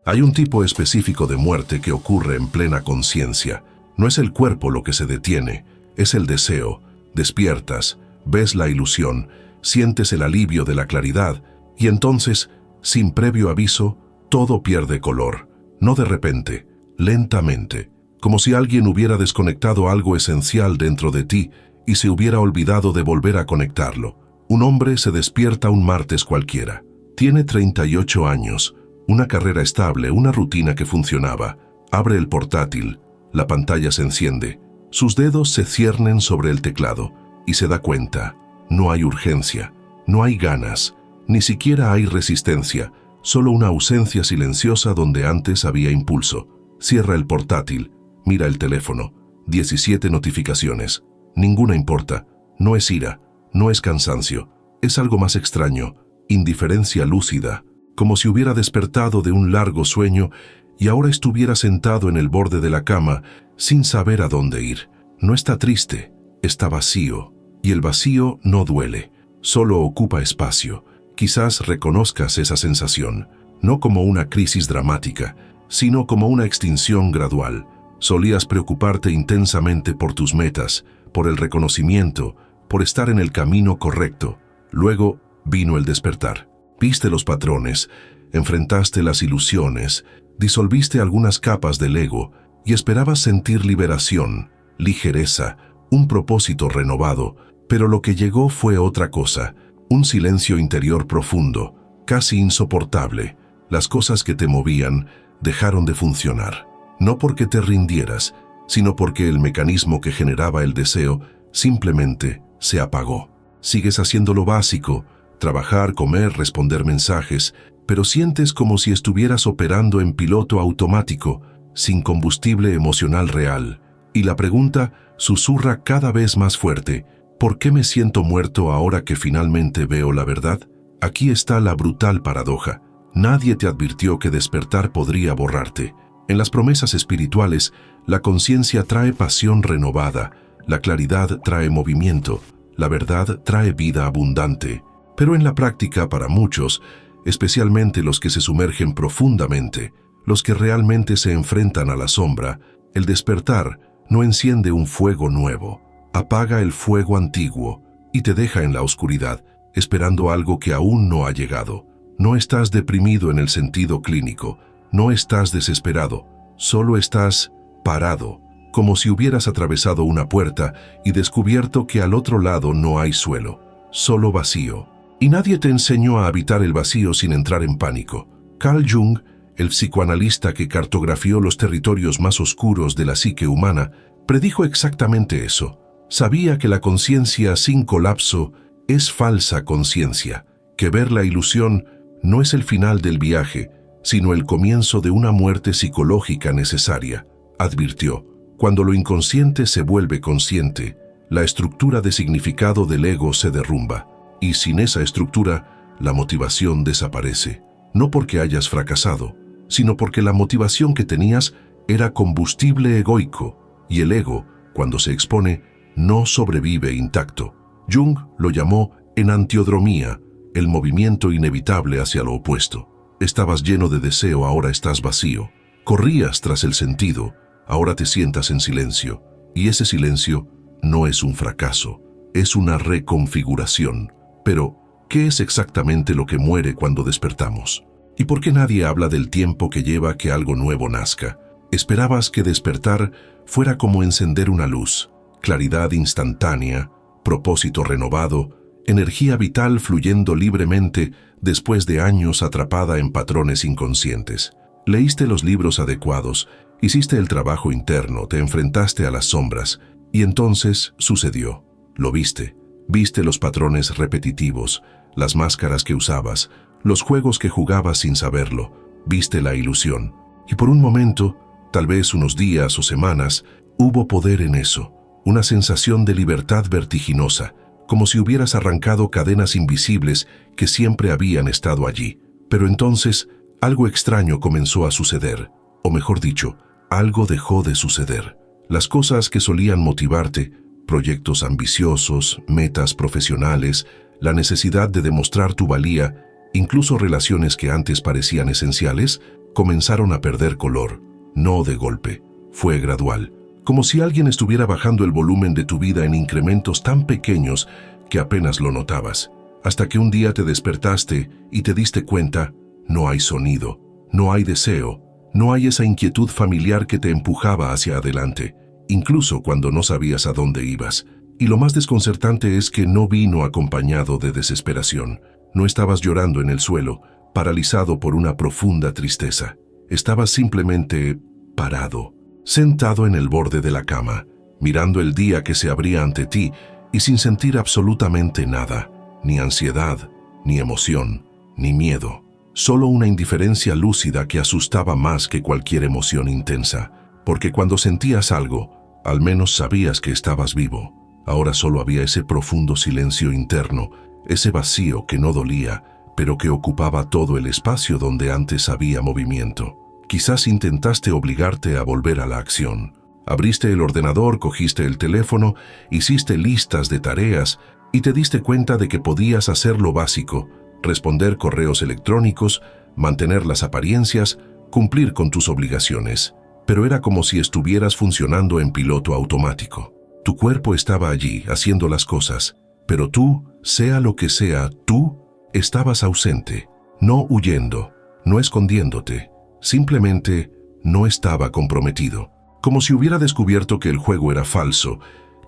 Hay un tipo específico de muerte que ocurre en plena conciencia. No es el cuerpo lo que se detiene, es el deseo. Despiertas, ves la ilusión, sientes el alivio de la claridad y entonces, sin previo aviso, todo pierde color. No de repente, lentamente, como si alguien hubiera desconectado algo esencial dentro de ti y se hubiera olvidado de volver a conectarlo. Un hombre se despierta un martes cualquiera. Tiene 38 años, una carrera estable, una rutina que funcionaba. Abre el portátil, la pantalla se enciende, sus dedos se ciernen sobre el teclado y se da cuenta. No hay urgencia, no hay ganas, ni siquiera hay resistencia, solo una ausencia silenciosa donde antes había impulso. Cierra el portátil, mira el teléfono, 17 notificaciones. Ninguna importa, no es ira, no es cansancio, es algo más extraño, indiferencia lúcida, como si hubiera despertado de un largo sueño y ahora estuviera sentado en el borde de la cama sin saber a dónde ir. No está triste, está vacío, y el vacío no duele, solo ocupa espacio. Quizás reconozcas esa sensación, no como una crisis dramática, sino como una extinción gradual. Solías preocuparte intensamente por tus metas, por el reconocimiento, por estar en el camino correcto. Luego vino el despertar. Viste los patrones, enfrentaste las ilusiones, disolviste algunas capas del ego y esperabas sentir liberación, ligereza, un propósito renovado, pero lo que llegó fue otra cosa, un silencio interior profundo, casi insoportable. Las cosas que te movían dejaron de funcionar, no porque te rindieras, sino porque el mecanismo que generaba el deseo simplemente se apagó. Sigues haciendo lo básico, trabajar, comer, responder mensajes, pero sientes como si estuvieras operando en piloto automático, sin combustible emocional real. Y la pregunta susurra cada vez más fuerte: ¿por qué me siento muerto ahora que finalmente veo la verdad? Aquí está la brutal paradoja. Nadie te advirtió que despertar podría borrarte. En las promesas espirituales, la conciencia trae pasión renovada, la claridad trae movimiento, la verdad trae vida abundante. Pero en la práctica, para muchos, especialmente los que se sumergen profundamente, los que realmente se enfrentan a la sombra, el despertar no enciende un fuego nuevo, apaga el fuego antiguo y te deja en la oscuridad, esperando algo que aún no ha llegado. No estás deprimido en el sentido clínico, no estás desesperado, solo estás parado, como si hubieras atravesado una puerta y descubierto que al otro lado no hay suelo, solo vacío. Y nadie te enseñó a habitar el vacío sin entrar en pánico. Carl Jung, el psicoanalista que cartografió los territorios más oscuros de la psique humana, predijo exactamente eso. Sabía que la conciencia sin colapso es falsa conciencia, que ver la ilusión no es el final del viaje, sino el comienzo de una muerte psicológica necesaria. Advirtió: cuando lo inconsciente se vuelve consciente, la estructura de significado del ego se derrumba. Y sin esa estructura, la motivación desaparece. No porque hayas fracasado, sino porque la motivación que tenías era combustible egoico, y el ego, cuando se expone, no sobrevive intacto. Jung lo llamó enantiodromía, el movimiento inevitable hacia lo opuesto. Estabas lleno de deseo, ahora estás vacío. Corrías tras el sentido, ahora te sientas en silencio. Y ese silencio no es un fracaso, es una reconfiguración. Pero, ¿qué es exactamente lo que muere cuando despertamos? ¿Y por qué nadie habla del tiempo que lleva que algo nuevo nazca? Esperabas que despertar fuera como encender una luz, claridad instantánea, propósito renovado, energía vital fluyendo libremente después de años atrapada en patrones inconscientes. Leíste los libros adecuados, hiciste el trabajo interno, te enfrentaste a las sombras, y entonces sucedió. Lo viste. Viste los patrones repetitivos, las máscaras que usabas, los juegos que jugabas sin saberlo. Viste la ilusión. Y por un momento, tal vez unos días o semanas, hubo poder en eso. Una sensación de libertad vertiginosa, como si hubieras arrancado cadenas invisibles que siempre habían estado allí. Pero entonces, algo extraño comenzó a suceder. O mejor dicho, algo dejó de suceder. Las cosas que solían motivarte, proyectos ambiciosos, metas profesionales, la necesidad de demostrar tu valía, incluso relaciones que antes parecían esenciales, comenzaron a perder color, no de golpe. Fue gradual, como si alguien estuviera bajando el volumen de tu vida en incrementos tan pequeños que apenas lo notabas, hasta que un día te despertaste y te diste cuenta, no hay sonido, no hay deseo, no hay esa inquietud familiar que te empujaba hacia adelante, incluso cuando no sabías a dónde ibas. Y lo más desconcertante es que no vino acompañado de desesperación. No estabas llorando en el suelo, paralizado por una profunda tristeza. Estabas simplemente parado, sentado en el borde de la cama, mirando el día que se abría ante ti y sin sentir absolutamente nada, ni ansiedad, ni emoción, ni miedo. Solo una indiferencia lúcida que asustaba más que cualquier emoción intensa, porque cuando sentías algo, al menos sabías que estabas vivo. Ahora solo había ese profundo silencio interno, ese vacío que no dolía, pero que ocupaba todo el espacio donde antes había movimiento. Quizás intentaste obligarte a volver a la acción. Abriste el ordenador, cogiste el teléfono, hiciste listas de tareas y te diste cuenta de que podías hacer lo básico: responder correos electrónicos, mantener las apariencias, cumplir con tus obligaciones. Pero era como si estuvieras funcionando en piloto automático. Tu cuerpo estaba allí, haciendo las cosas, pero tú, sea lo que sea, tú estabas ausente, no huyendo, no escondiéndote, simplemente no estaba comprometido. Como si hubiera descubierto que el juego era falso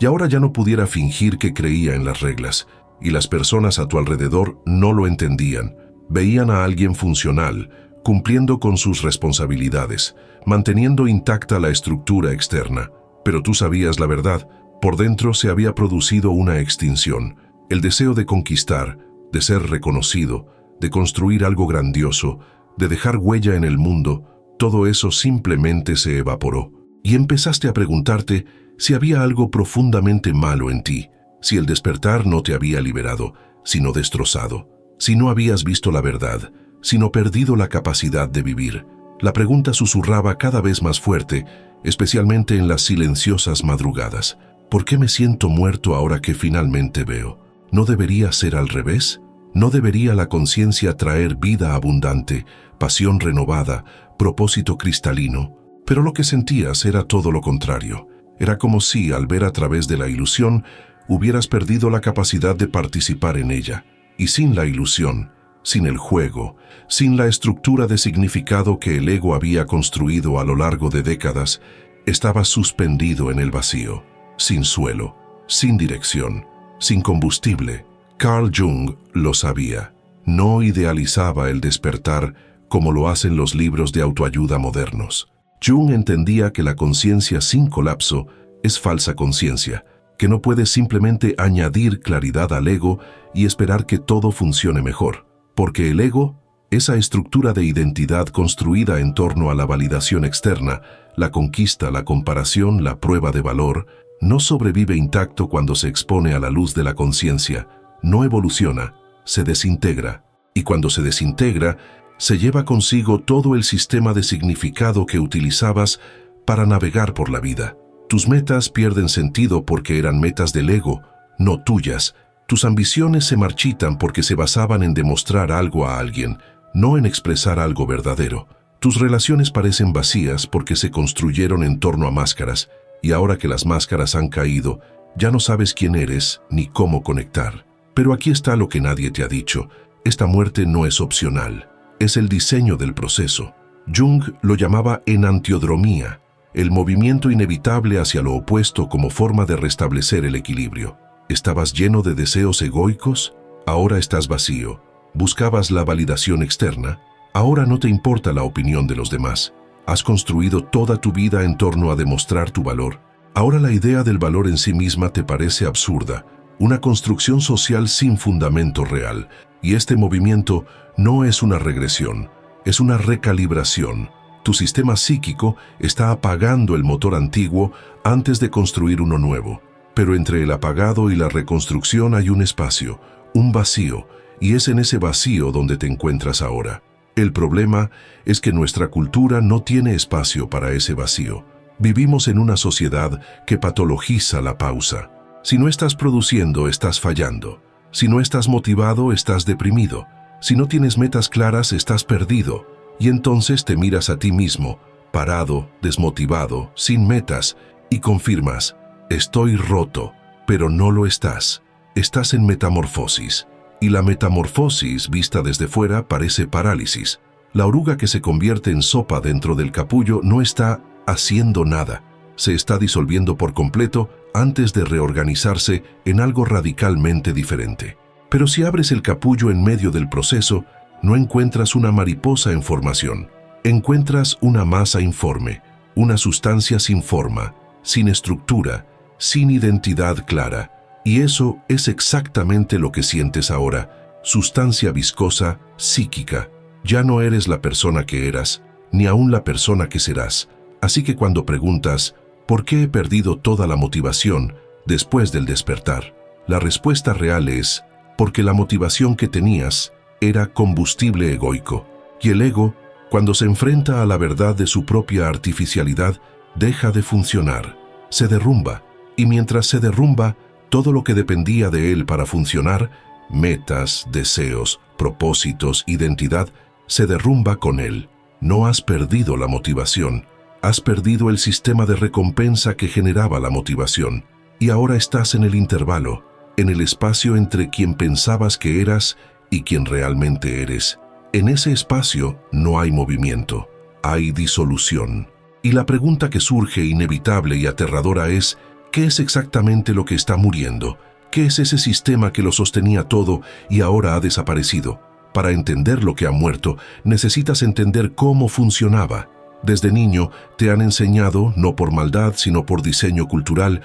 y ahora ya no pudiera fingir que creía en las reglas, y las personas a tu alrededor no lo entendían. Veían a alguien funcional, cumpliendo con sus responsabilidades, manteniendo intacta la estructura externa. Pero tú sabías la verdad. Por dentro se había producido una extinción. El deseo de conquistar, de ser reconocido, de construir algo grandioso, de dejar huella en el mundo, todo eso simplemente se evaporó. Y empezaste a preguntarte si había algo profundamente malo en ti, si el despertar no te había liberado, sino destrozado, si no habías visto la verdad, sino perdido la capacidad de vivir. La pregunta susurraba cada vez más fuerte, especialmente en las silenciosas madrugadas. ¿Por qué me siento muerto ahora que finalmente veo? ¿No debería ser al revés? ¿No debería la conciencia traer vida abundante, pasión renovada, propósito cristalino? Pero lo que sentías era todo lo contrario. Era como si, al ver a través de la ilusión, hubieras perdido la capacidad de participar en ella. Y sin la ilusión, sin el juego, sin la estructura de significado que el ego había construido a lo largo de décadas, estabas suspendido en el vacío, sin suelo, sin dirección, sin combustible. Carl Jung lo sabía. No idealizaba el despertar como lo hacen los libros de autoayuda modernos. Jung entendía que la conciencia sin colapso es falsa conciencia, que no puede simplemente añadir claridad al ego y esperar que todo funcione mejor, porque el ego, esa estructura de identidad construida en torno a la validación externa, la conquista, la comparación, la prueba de valor, no sobrevive intacto cuando se expone a la luz de la conciencia, no evoluciona, se desintegra, y cuando se desintegra, se lleva consigo todo el sistema de significado que utilizabas para navegar por la vida. Tus metas pierden sentido porque eran metas del ego, no tuyas. Tus ambiciones se marchitan porque se basaban en demostrar algo a alguien, no en expresar algo verdadero. Tus relaciones parecen vacías porque se construyeron en torno a máscaras, y ahora que las máscaras han caído, ya no sabes quién eres ni cómo conectar. Pero aquí está lo que nadie te ha dicho. Esta muerte no es opcional. Es el diseño del proceso. Jung lo llamaba enantiodromía, el movimiento inevitable hacia lo opuesto como forma de restablecer el equilibrio. ¿Estabas lleno de deseos egoicos? Ahora estás vacío. ¿Buscabas la validación externa? Ahora no te importa la opinión de los demás. ¿Has construido toda tu vida en torno a demostrar tu valor? Ahora la idea del valor en sí misma te parece absurda, una construcción social sin fundamento real. Y este movimiento no es una regresión, es una recalibración. Tu sistema psíquico está apagando el motor antiguo antes de construir uno nuevo. Pero entre el apagado y la reconstrucción hay un espacio, un vacío, y es en ese vacío donde te encuentras ahora. El problema es que nuestra cultura no tiene espacio para ese vacío. Vivimos en una sociedad que patologiza la pausa. Si no estás produciendo, estás fallando. Si no estás motivado, estás deprimido. Si no tienes metas claras, estás perdido. Y entonces te miras a ti mismo, parado, desmotivado, sin metas, y confirmas, estoy roto, pero no lo estás. Estás en metamorfosis. Y la metamorfosis, vista desde fuera, parece parálisis. La oruga que se convierte en sopa dentro del capullo no está haciendo nada. Se está disolviendo por completo antes de reorganizarse en algo radicalmente diferente. Pero si abres el capullo en medio del proceso, no encuentras una mariposa en formación. Encuentras una masa informe, una sustancia sin forma, sin estructura, sin identidad clara. Y eso es exactamente lo que sientes ahora, sustancia viscosa, psíquica. Ya no eres la persona que eras, ni aún la persona que serás. Así que cuando preguntas, ¿por qué he perdido toda la motivación después del despertar? La respuesta real es, porque la motivación que tenías era combustible egoico. Y el ego, cuando se enfrenta a la verdad de su propia artificialidad, deja de funcionar, se derrumba. Y mientras se derrumba, todo lo que dependía de él para funcionar, metas, deseos, propósitos, identidad, se derrumba con él. No has perdido la motivación, has perdido el sistema de recompensa que generaba la motivación. Y ahora estás en el intervalo, en el espacio entre quien pensabas que eras y quien realmente eres. En ese espacio no hay movimiento, hay disolución. Y la pregunta que surge inevitable y aterradora es, ¿qué es exactamente lo que está muriendo? ¿Qué es ese sistema que lo sostenía todo y ahora ha desaparecido? Para entender lo que ha muerto, necesitas entender cómo funcionaba. Desde niño te han enseñado, no por maldad, sino por diseño cultural,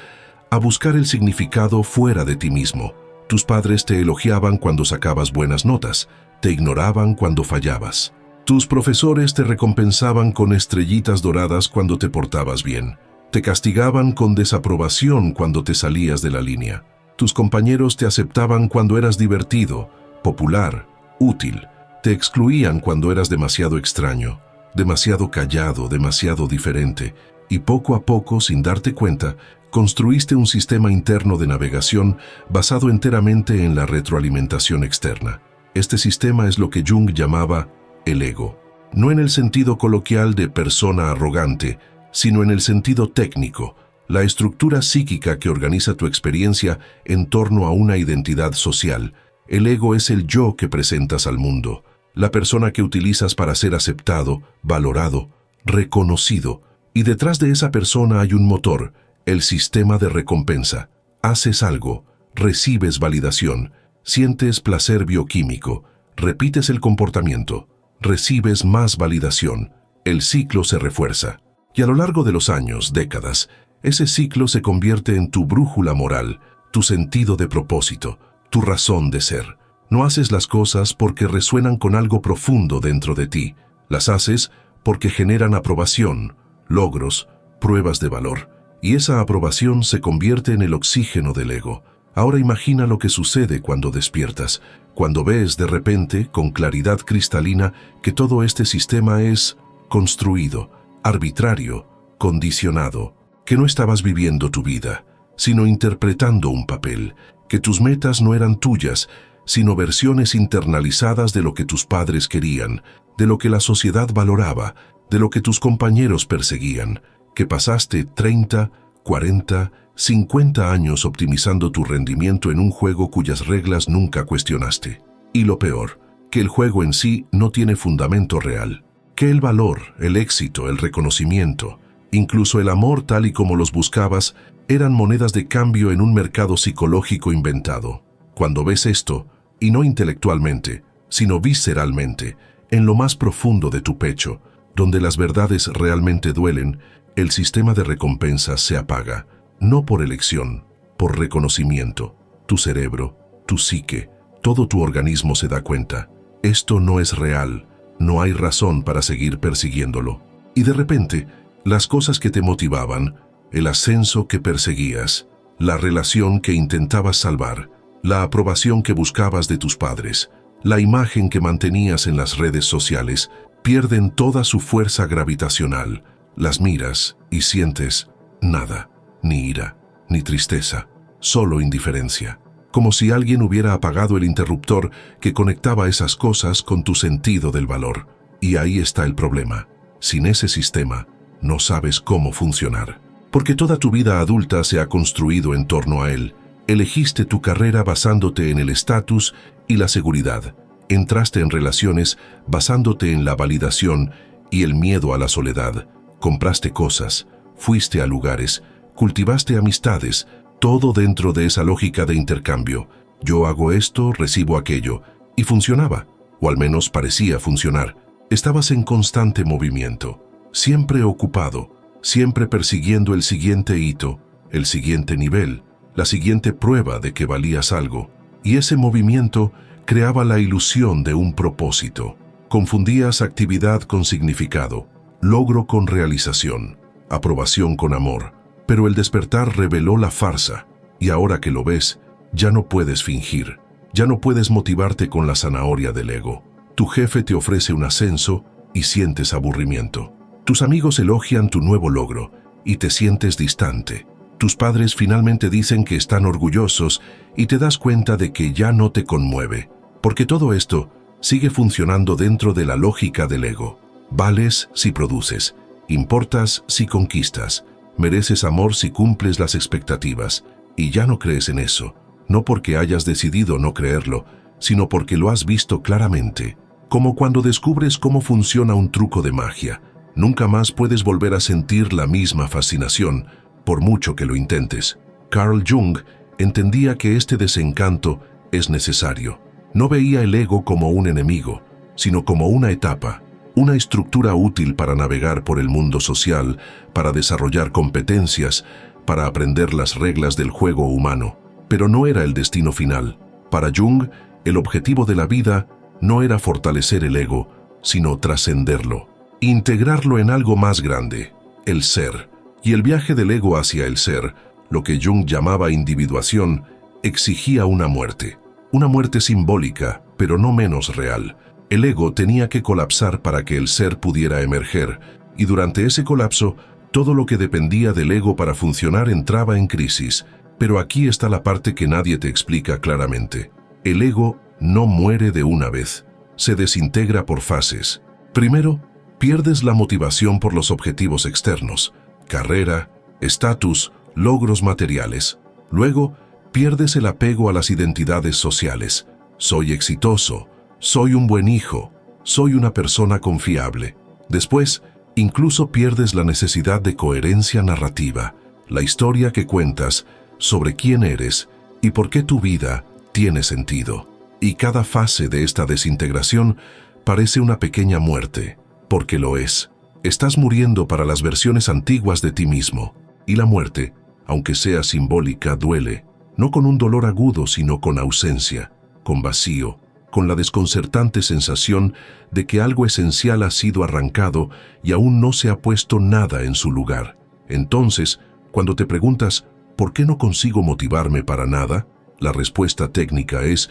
a buscar el significado fuera de ti mismo. Tus padres te elogiaban cuando sacabas buenas notas, te ignoraban cuando fallabas. Tus profesores te recompensaban con estrellitas doradas cuando te portabas bien. Te castigaban con desaprobación cuando te salías de la línea. Tus compañeros te aceptaban cuando eras divertido, popular, útil. Te excluían cuando eras demasiado extraño, demasiado callado, demasiado diferente. Y poco a poco, sin darte cuenta, construiste un sistema interno de navegación basado enteramente en la retroalimentación externa. Este sistema es lo que Jung llamaba el ego. No en el sentido coloquial de persona arrogante, sino en el sentido técnico, la estructura psíquica que organiza tu experiencia en torno a una identidad social. El ego es el yo que presentas al mundo, la persona que utilizas para ser aceptado, valorado, reconocido. Y detrás de esa persona hay un motor, el sistema de recompensa. Haces algo, recibes validación, sientes placer bioquímico, repites el comportamiento, recibes más validación, el ciclo se refuerza. Y a lo largo de los años, décadas, ese ciclo se convierte en tu brújula moral, tu sentido de propósito, tu razón de ser. No haces las cosas porque resuenan con algo profundo dentro de ti. Las haces porque generan aprobación, logros, pruebas de valor. Y esa aprobación se convierte en el oxígeno del ego. Ahora imagina lo que sucede cuando despiertas, cuando ves de repente, con claridad cristalina, que todo este sistema es construido, arbitrario, condicionado, que no estabas viviendo tu vida, sino interpretando un papel, que tus metas no eran tuyas, sino versiones internalizadas de lo que tus padres querían, de lo que la sociedad valoraba, de lo que tus compañeros perseguían, que pasaste 30, 40, 50 años optimizando tu rendimiento en un juego cuyas reglas nunca cuestionaste. Y lo peor, que el juego en sí no tiene fundamento real. Que el valor, el éxito, el reconocimiento, incluso el amor tal y como los buscabas, eran monedas de cambio en un mercado psicológico inventado. Cuando ves esto, y no intelectualmente, sino visceralmente, en lo más profundo de tu pecho, donde las verdades realmente duelen, el sistema de recompensas se apaga, no por elección, por reconocimiento. Tu cerebro, tu psique, todo tu organismo se da cuenta. Esto no es real, no hay razón para seguir persiguiéndolo. Y de repente, las cosas que te motivaban, el ascenso que perseguías, la relación que intentabas salvar, la aprobación que buscabas de tus padres, la imagen que mantenías en las redes sociales, pierden toda su fuerza gravitacional. Las miras y sientes nada, ni ira, ni tristeza, solo indiferencia. Como si alguien hubiera apagado el interruptor que conectaba esas cosas con tu sentido del valor. Y ahí está el problema. Sin ese sistema, no sabes cómo funcionar. Porque toda tu vida adulta se ha construido en torno a él. Elegiste tu carrera basándote en el estatus y la seguridad. Entraste en relaciones basándote en la validación y el miedo a la soledad. Compraste cosas, fuiste a lugares, cultivaste amistades, todo dentro de esa lógica de intercambio. Yo hago esto, recibo aquello. Y funcionaba, o al menos parecía funcionar. Estabas en constante movimiento, siempre ocupado, siempre persiguiendo el siguiente hito, el siguiente nivel, la siguiente prueba de que valías algo. Y ese movimiento creaba la ilusión de un propósito. Confundías actividad con significado, logro con realización, aprobación con amor. Pero el despertar reveló la farsa, y ahora que lo ves, ya no puedes fingir, ya no puedes motivarte con la zanahoria del ego. Tu jefe te ofrece un ascenso y sientes aburrimiento. Tus amigos elogian tu nuevo logro y te sientes distante. Tus padres finalmente dicen que están orgullosos y te das cuenta de que ya no te conmueve, porque todo esto sigue funcionando dentro de la lógica del ego. Vales si produces, importas si conquistas, mereces amor si cumples las expectativas, y ya no crees en eso, no porque hayas decidido no creerlo, sino porque lo has visto claramente, como cuando descubres cómo funciona un truco de magia. Nunca más puedes volver a sentir la misma fascinación, por mucho que lo intentes. Carl Jung entendía que este desencanto es necesario. No veía el ego como un enemigo, sino como una etapa, una estructura útil para navegar por el mundo social, para desarrollar competencias, para aprender las reglas del juego humano. Pero no era el destino final. Para Jung, el objetivo de la vida no era fortalecer el ego, sino trascenderlo, integrarlo en algo más grande, el ser. Y el viaje del ego hacia el ser, lo que Jung llamaba individuación, exigía una muerte simbólica, pero no menos real. El ego tenía que colapsar para que el ser pudiera emerger, y durante ese colapso, todo lo que dependía del ego para funcionar entraba en crisis. Pero aquí está la parte que nadie te explica claramente. El ego no muere de una vez, se desintegra por fases. Primero, pierdes la motivación por los objetivos externos, carrera, estatus, logros materiales. Luego, pierdes el apego a las identidades sociales. Soy exitoso, soy un buen hijo, soy una persona confiable. Después, incluso pierdes la necesidad de coherencia narrativa, la historia que cuentas sobre quién eres y por qué tu vida tiene sentido. Y cada fase de esta desintegración parece una pequeña muerte, porque lo es. Estás muriendo para las versiones antiguas de ti mismo. Y la muerte, aunque sea simbólica, duele, no con un dolor agudo, sino con ausencia, con vacío, con la desconcertante sensación de que algo esencial ha sido arrancado y aún no se ha puesto nada en su lugar. Entonces, cuando te preguntas, ¿por qué no consigo motivarme para nada? La respuesta técnica es,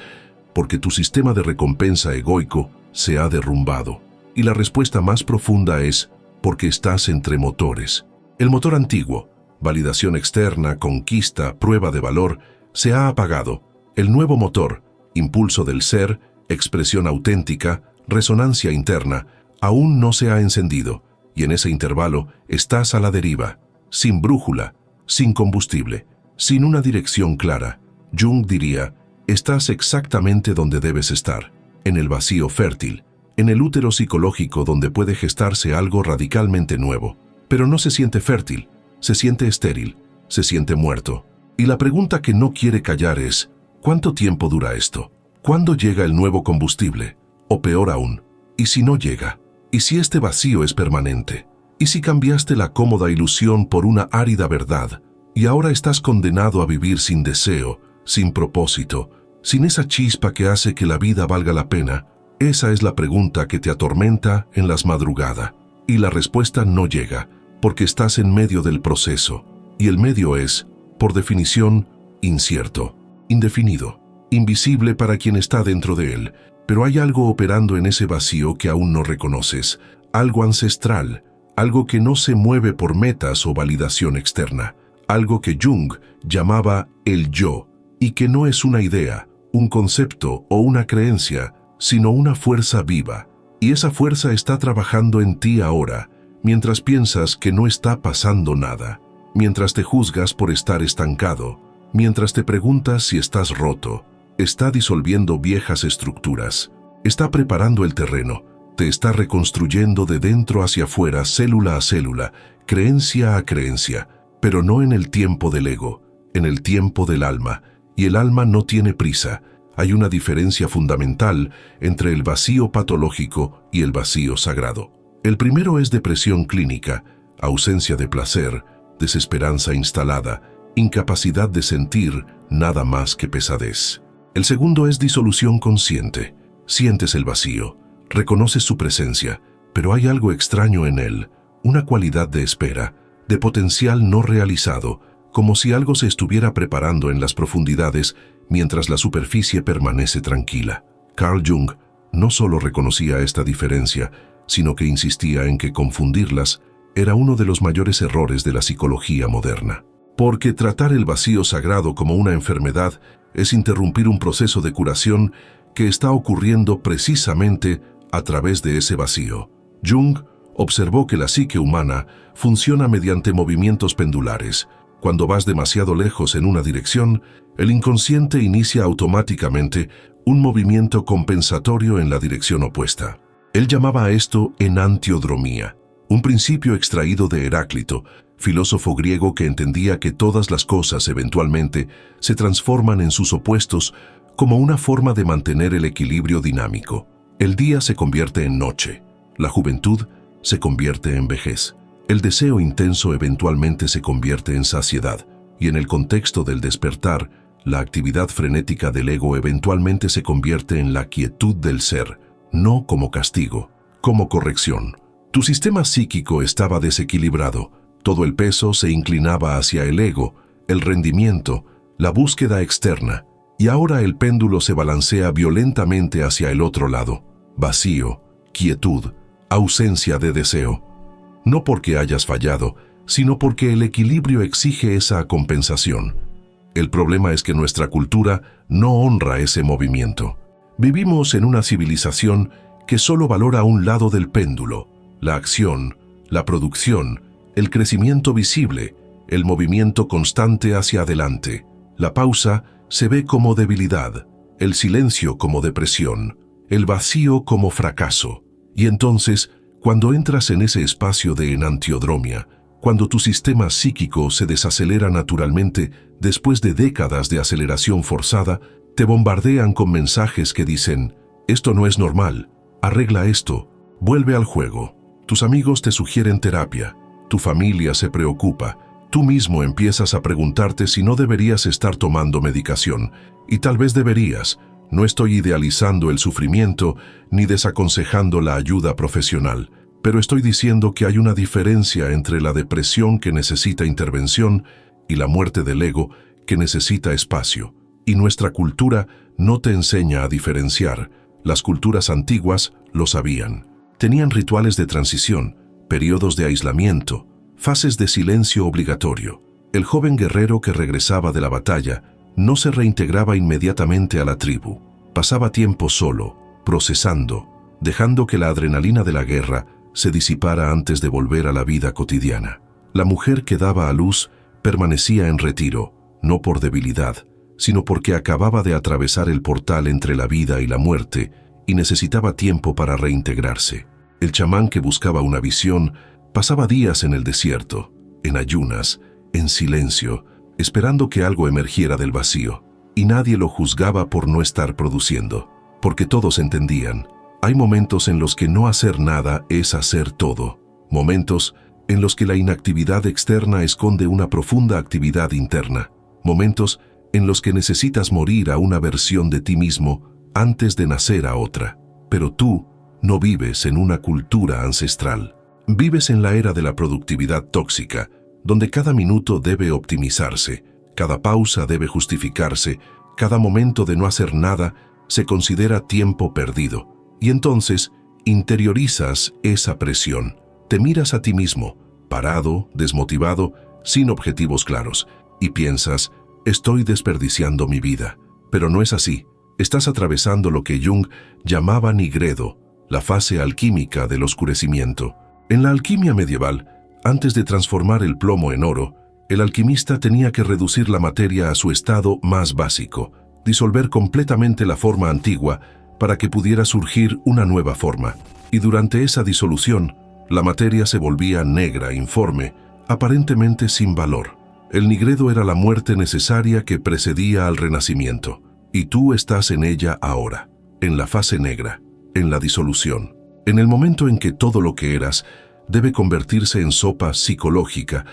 porque tu sistema de recompensa egoico se ha derrumbado. Y la respuesta más profunda es, porque estás entre motores. El motor antiguo, validación externa, conquista, prueba de valor, se ha apagado. El nuevo motor, impulso del ser, expresión auténtica, resonancia interna, aún no se ha encendido, y en ese intervalo estás a la deriva, sin brújula, sin combustible, sin una dirección clara. Jung diría, estás exactamente donde debes estar, en el vacío fértil, en el útero psicológico donde puede gestarse algo radicalmente nuevo, pero no se siente fértil, se siente estéril, se siente muerto. Y la pregunta que no quiere callar es, ¿cuánto tiempo dura esto? ¿Cuándo llega el nuevo combustible? O peor aún, ¿y si no llega? ¿Y si este vacío es permanente? ¿Y si cambiaste la cómoda ilusión por una árida verdad, y ahora estás condenado a vivir sin deseo, sin propósito, sin esa chispa que hace que la vida valga la pena? Esa es la pregunta que te atormenta en las madrugadas, y la respuesta no llega, porque estás en medio del proceso, y el medio es, por definición, incierto, indefinido, invisible para quien está dentro de él, pero hay algo operando en ese vacío que aún no reconoces, algo ancestral, algo que no se mueve por metas o validación externa, algo que Jung llamaba el yo, y que no es una idea, un concepto o una creencia, sino una fuerza viva, Y esa fuerza está trabajando en ti ahora, mientras piensas que no está pasando nada, mientras te juzgas por estar estancado, mientras te preguntas si estás roto. Está disolviendo viejas estructuras, está preparando el terreno, te está reconstruyendo de dentro hacia afuera, célula a célula, creencia a creencia, pero no en el tiempo del ego, en el tiempo del alma, y el alma no tiene prisa. Hay una diferencia fundamental entre el vacío patológico y el vacío sagrado. El primero es depresión clínica, ausencia de placer, desesperanza instalada, incapacidad de sentir nada más que pesadez. El segundo es disolución consciente. Sientes el vacío, reconoces su presencia, pero hay algo extraño en él, una cualidad de espera, de potencial no realizado, como si algo se estuviera preparando en las profundidades mientras la superficie permanece tranquila. Carl Jung no solo reconocía esta diferencia, sino que insistía en que confundirlas era uno de los mayores errores de la psicología moderna. Porque tratar el vacío sagrado como una enfermedad es interrumpir un proceso de curación que está ocurriendo precisamente a través de ese vacío. Jung observó que la psique humana funciona mediante movimientos pendulares. Cuando vas demasiado lejos en una dirección, el inconsciente inicia automáticamente un movimiento compensatorio en la dirección opuesta. Él llamaba a esto enantiodromía, un principio extraído de Heráclito, filósofo griego que entendía que todas las cosas eventualmente se transforman en sus opuestos como una forma de mantener el equilibrio dinámico. El día se convierte en noche, la juventud se convierte en vejez, el deseo intenso eventualmente se convierte en saciedad, y en el contexto del despertar, la actividad frenética del ego eventualmente se convierte en la quietud del ser, no como castigo, como corrección. Tu sistema psíquico estaba desequilibrado, todo el peso se inclinaba hacia el ego, el rendimiento, la búsqueda externa, y ahora el péndulo se balancea violentamente hacia el otro lado. Vacío, quietud, ausencia de deseo. No porque hayas fallado, sino porque el equilibrio exige esa compensación. El problema es que nuestra cultura no honra ese movimiento. Vivimos en una civilización que solo valora un lado del péndulo, la acción, la producción, el crecimiento visible, el movimiento constante hacia adelante. La pausa se ve como debilidad, el silencio como depresión, el vacío como fracaso. Y entonces, cuando entras en ese espacio de enantiodromia, cuando tu sistema psíquico se desacelera naturalmente después de décadas de aceleración forzada, te bombardean con mensajes que dicen: esto no es normal, arregla esto, vuelve al juego. Tus amigos te sugieren terapia, tu familia se preocupa, tú mismo empiezas a preguntarte si no deberías estar tomando medicación, y tal vez deberías. No estoy idealizando el sufrimiento ni desaconsejando la ayuda profesional, pero estoy diciendo que hay una diferencia entre la depresión que necesita intervención y la muerte del ego que necesita espacio. Y nuestra cultura no te enseña a diferenciar. Las culturas antiguas lo sabían. Tenían rituales de transición, periodos de aislamiento, fases de silencio obligatorio. El joven guerrero que regresaba de la batalla no se reintegraba inmediatamente a la tribu. Pasaba tiempo solo, procesando, dejando que la adrenalina de la guerra se disipara antes de volver a la vida cotidiana. La mujer que daba a luz permanecía en retiro, no por debilidad, sino porque acababa de atravesar el portal entre la vida y la muerte y necesitaba tiempo para reintegrarse. El chamán que buscaba una visión pasaba días en el desierto, en ayunas, en silencio, esperando que algo emergiera del vacío, y nadie lo juzgaba por no estar produciendo, porque todos entendían. Hay momentos en los que no hacer nada es hacer todo, momentos en los que la inactividad externa esconde una profunda actividad interna, momentos en los que necesitas morir a una versión de ti mismo antes de nacer a otra. Pero tú no vives en una cultura ancestral. Vives en la era de la productividad tóxica, donde cada minuto debe optimizarse, cada pausa debe justificarse, cada momento de no hacer nada se considera tiempo perdido. Y entonces interiorizas esa presión. Te miras a ti mismo, parado, desmotivado, sin objetivos claros, y piensas: estoy desperdiciando mi vida. Pero no es así. Estás atravesando lo que Jung llamaba nigredo, la fase alquímica del oscurecimiento. En la alquimia medieval, antes de transformar el plomo en oro, el alquimista tenía que reducir la materia a su estado más básico, disolver completamente la forma antigua para que pudiera surgir una nueva forma. Y durante esa disolución, la materia se volvía negra, informe, aparentemente sin valor. El nigredo era la muerte necesaria que precedía al renacimiento. Y tú estás en ella ahora, en la fase negra, en la disolución. En el momento en que todo lo que eras debe convertirse en sopa psicológica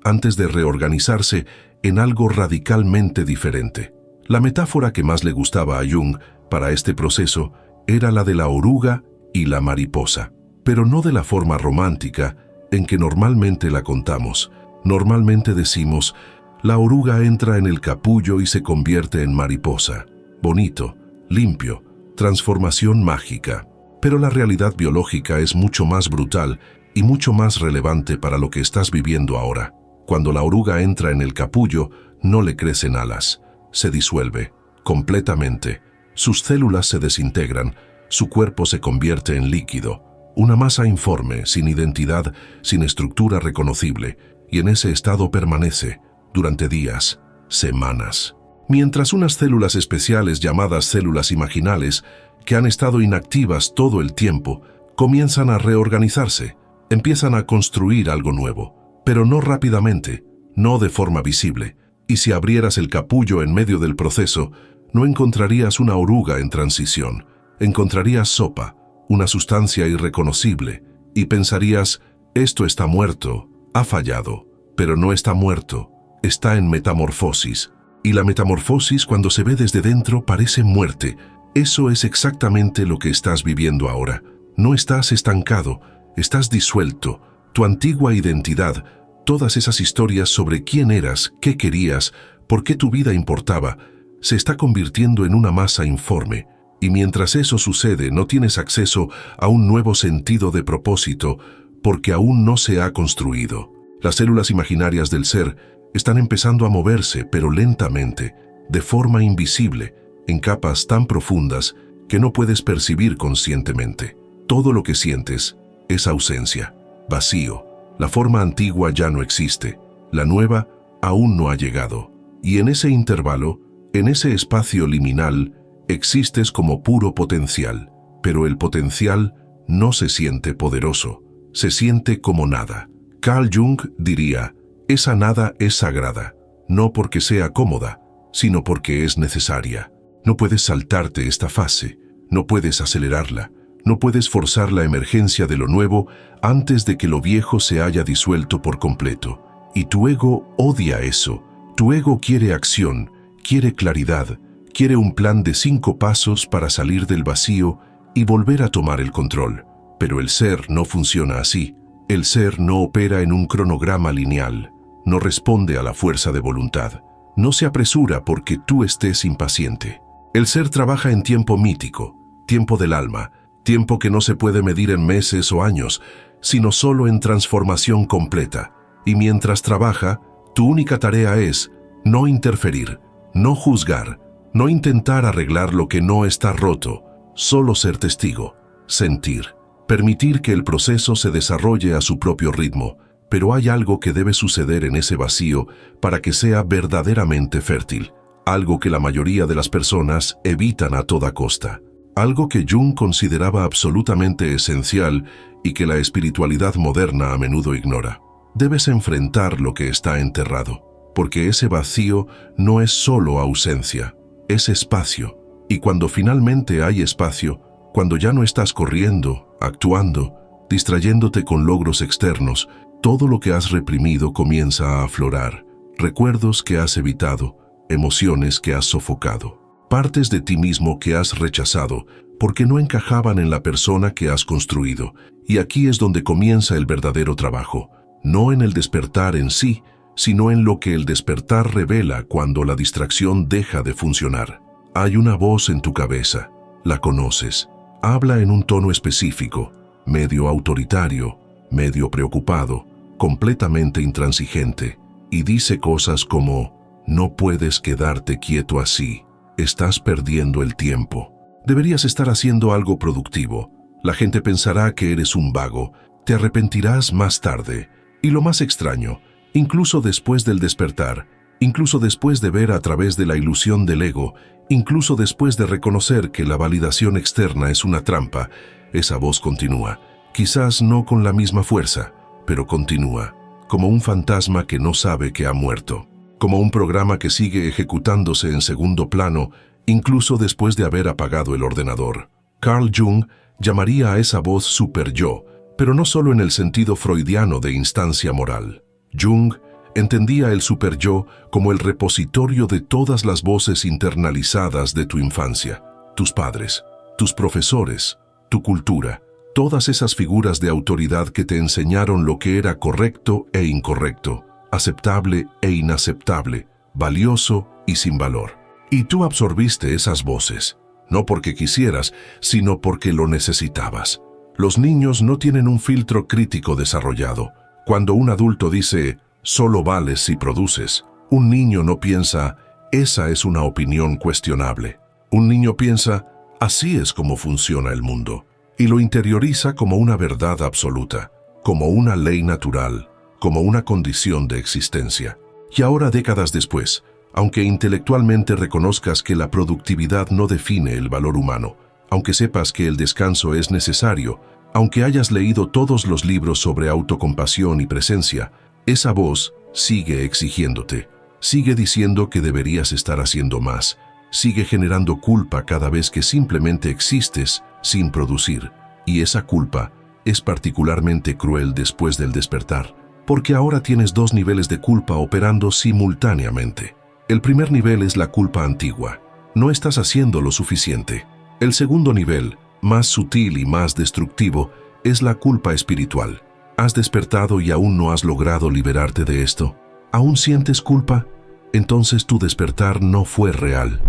antes de reorganizarse en algo radicalmente diferente. La metáfora que más le gustaba a Jung para este proceso era la de la oruga y la mariposa, pero no de la forma romántica en que normalmente la contamos. Normalmente decimos, la oruga entra en el capullo y se convierte en mariposa. Bonito, limpio, transformación mágica. Pero la realidad biológica es mucho más brutal y mucho más relevante para lo que estás viviendo ahora. Cuando la oruga entra en el capullo, no le crecen alas. Se disuelve, completamente. Sus células se desintegran, su cuerpo se convierte en líquido. Una masa informe, sin identidad, sin estructura reconocible, y en ese estado permanece durante días, semanas. Mientras unas células especiales llamadas células imaginales, que han estado inactivas todo el tiempo, comienzan a reorganizarse, empiezan a construir algo nuevo, pero no rápidamente, no de forma visible. Y si abrieras el capullo en medio del proceso, no encontrarías una oruga en transición, encontrarías sopa, una sustancia irreconocible, y pensarías, esto está muerto, ha fallado, pero no está muerto, está en metamorfosis. Y la metamorfosis, cuando se ve desde dentro, parece muerte. Eso es exactamente lo que estás viviendo ahora. No estás estancado, estás disuelto. Tu antigua identidad, todas esas historias sobre quién eras, qué querías, por qué tu vida importaba, se está convirtiendo en una masa informe. Y mientras eso sucede, no tienes acceso a un nuevo sentido de propósito, porque aún no se ha construido. Las células imaginarias del ser están empezando a moverse, pero lentamente, de forma invisible, en capas tan profundas que no puedes percibir conscientemente. Todo lo que sientes es ausencia, vacío. La forma antigua ya no existe, la nueva aún no ha llegado. Y en ese intervalo, en ese espacio liminal, existes como puro potencial, pero el potencial no se siente poderoso, se siente como nada. Carl Jung diría, esa nada es sagrada, no porque sea cómoda, sino porque es necesaria. No puedes saltarte esta fase, no puedes acelerarla, no puedes forzar la emergencia de lo nuevo antes de que lo viejo se haya disuelto por completo. Y tu ego odia eso. Tu ego quiere acción, quiere claridad, quiere un plan de 5 pasos para salir del vacío y volver a tomar el control. Pero el ser no funciona así. El ser no opera en un cronograma lineal, no responde a la fuerza de voluntad, no se apresura porque tú estés impaciente. El ser trabaja en tiempo mítico, tiempo del alma, tiempo que no se puede medir en meses o años, sino solo en transformación completa. Y mientras trabaja, tu única tarea es no interferir, no juzgar, no intentar arreglar lo que no está roto, solo ser testigo, sentir, permitir que el proceso se desarrolle a su propio ritmo. Pero hay algo que debe suceder en ese vacío para que sea verdaderamente fértil, algo que la mayoría de las personas evitan a toda costa, algo que Jung consideraba absolutamente esencial y que la espiritualidad moderna a menudo ignora. Debes enfrentar lo que está enterrado, porque ese vacío no es solo ausencia, es espacio. Y cuando finalmente hay espacio, cuando ya no estás corriendo, actuando, distrayéndote con logros externos, todo lo que has reprimido comienza a aflorar. Recuerdos que has evitado, emociones que has sofocado, partes de ti mismo que has rechazado porque no encajaban en la persona que has construido. Y aquí es donde comienza el verdadero trabajo, no en el despertar en sí, sino en lo que el despertar revela cuando la distracción deja de funcionar. Hay una voz en tu cabeza, la conoces, habla en un tono específico, medio autoritario, medio preocupado, completamente intransigente, y dice cosas como, no puedes quedarte quieto así, estás perdiendo el tiempo, deberías estar haciendo algo productivo, La gente pensará que eres un vago, te arrepentirás más tarde. Y lo más extraño, incluso después del despertar, incluso después de ver a través de la ilusión del ego, incluso después de reconocer que la validación externa es una trampa, esa voz continúa, quizás no con la misma fuerza, pero continúa, como un fantasma que no sabe que ha muerto, como un programa que sigue ejecutándose en segundo plano, incluso después de haber apagado el ordenador. Carl Jung llamaría a esa voz super-yo, pero no solo en el sentido freudiano de instancia moral. Jung entendía el super-yo como el repositorio de todas las voces internalizadas de tu infancia, tus padres, tus profesores, tu cultura, todas esas figuras de autoridad que te enseñaron lo que era correcto e incorrecto, aceptable e inaceptable, valioso y sin valor. Y tú absorbiste esas voces, no porque quisieras, sino porque lo necesitabas. Los niños no tienen un filtro crítico desarrollado. Cuando un adulto dice, solo vales si produces, un niño no piensa, esa es una opinión cuestionable. Un niño piensa, así es como funciona el mundo, y lo interioriza como una verdad absoluta, como una ley natural, como una condición de existencia. Y ahora, décadas después, aunque intelectualmente reconozcas que la productividad no define el valor humano, aunque sepas que el descanso es necesario, aunque hayas leído todos los libros sobre autocompasión y presencia, esa voz sigue exigiéndote, sigue diciendo que deberías estar haciendo más, sigue generando culpa cada vez que simplemente existes sin producir. Y esa culpa es particularmente cruel después del despertar, porque ahora tienes dos niveles de culpa operando simultáneamente. El primer nivel es la culpa antigua. No estás haciendo lo suficiente. El segundo nivel, más sutil y más destructivo, es la culpa espiritual. ¿Has despertado y aún no has logrado liberarte de esto? ¿Aún sientes culpa? Entonces tu despertar no fue real.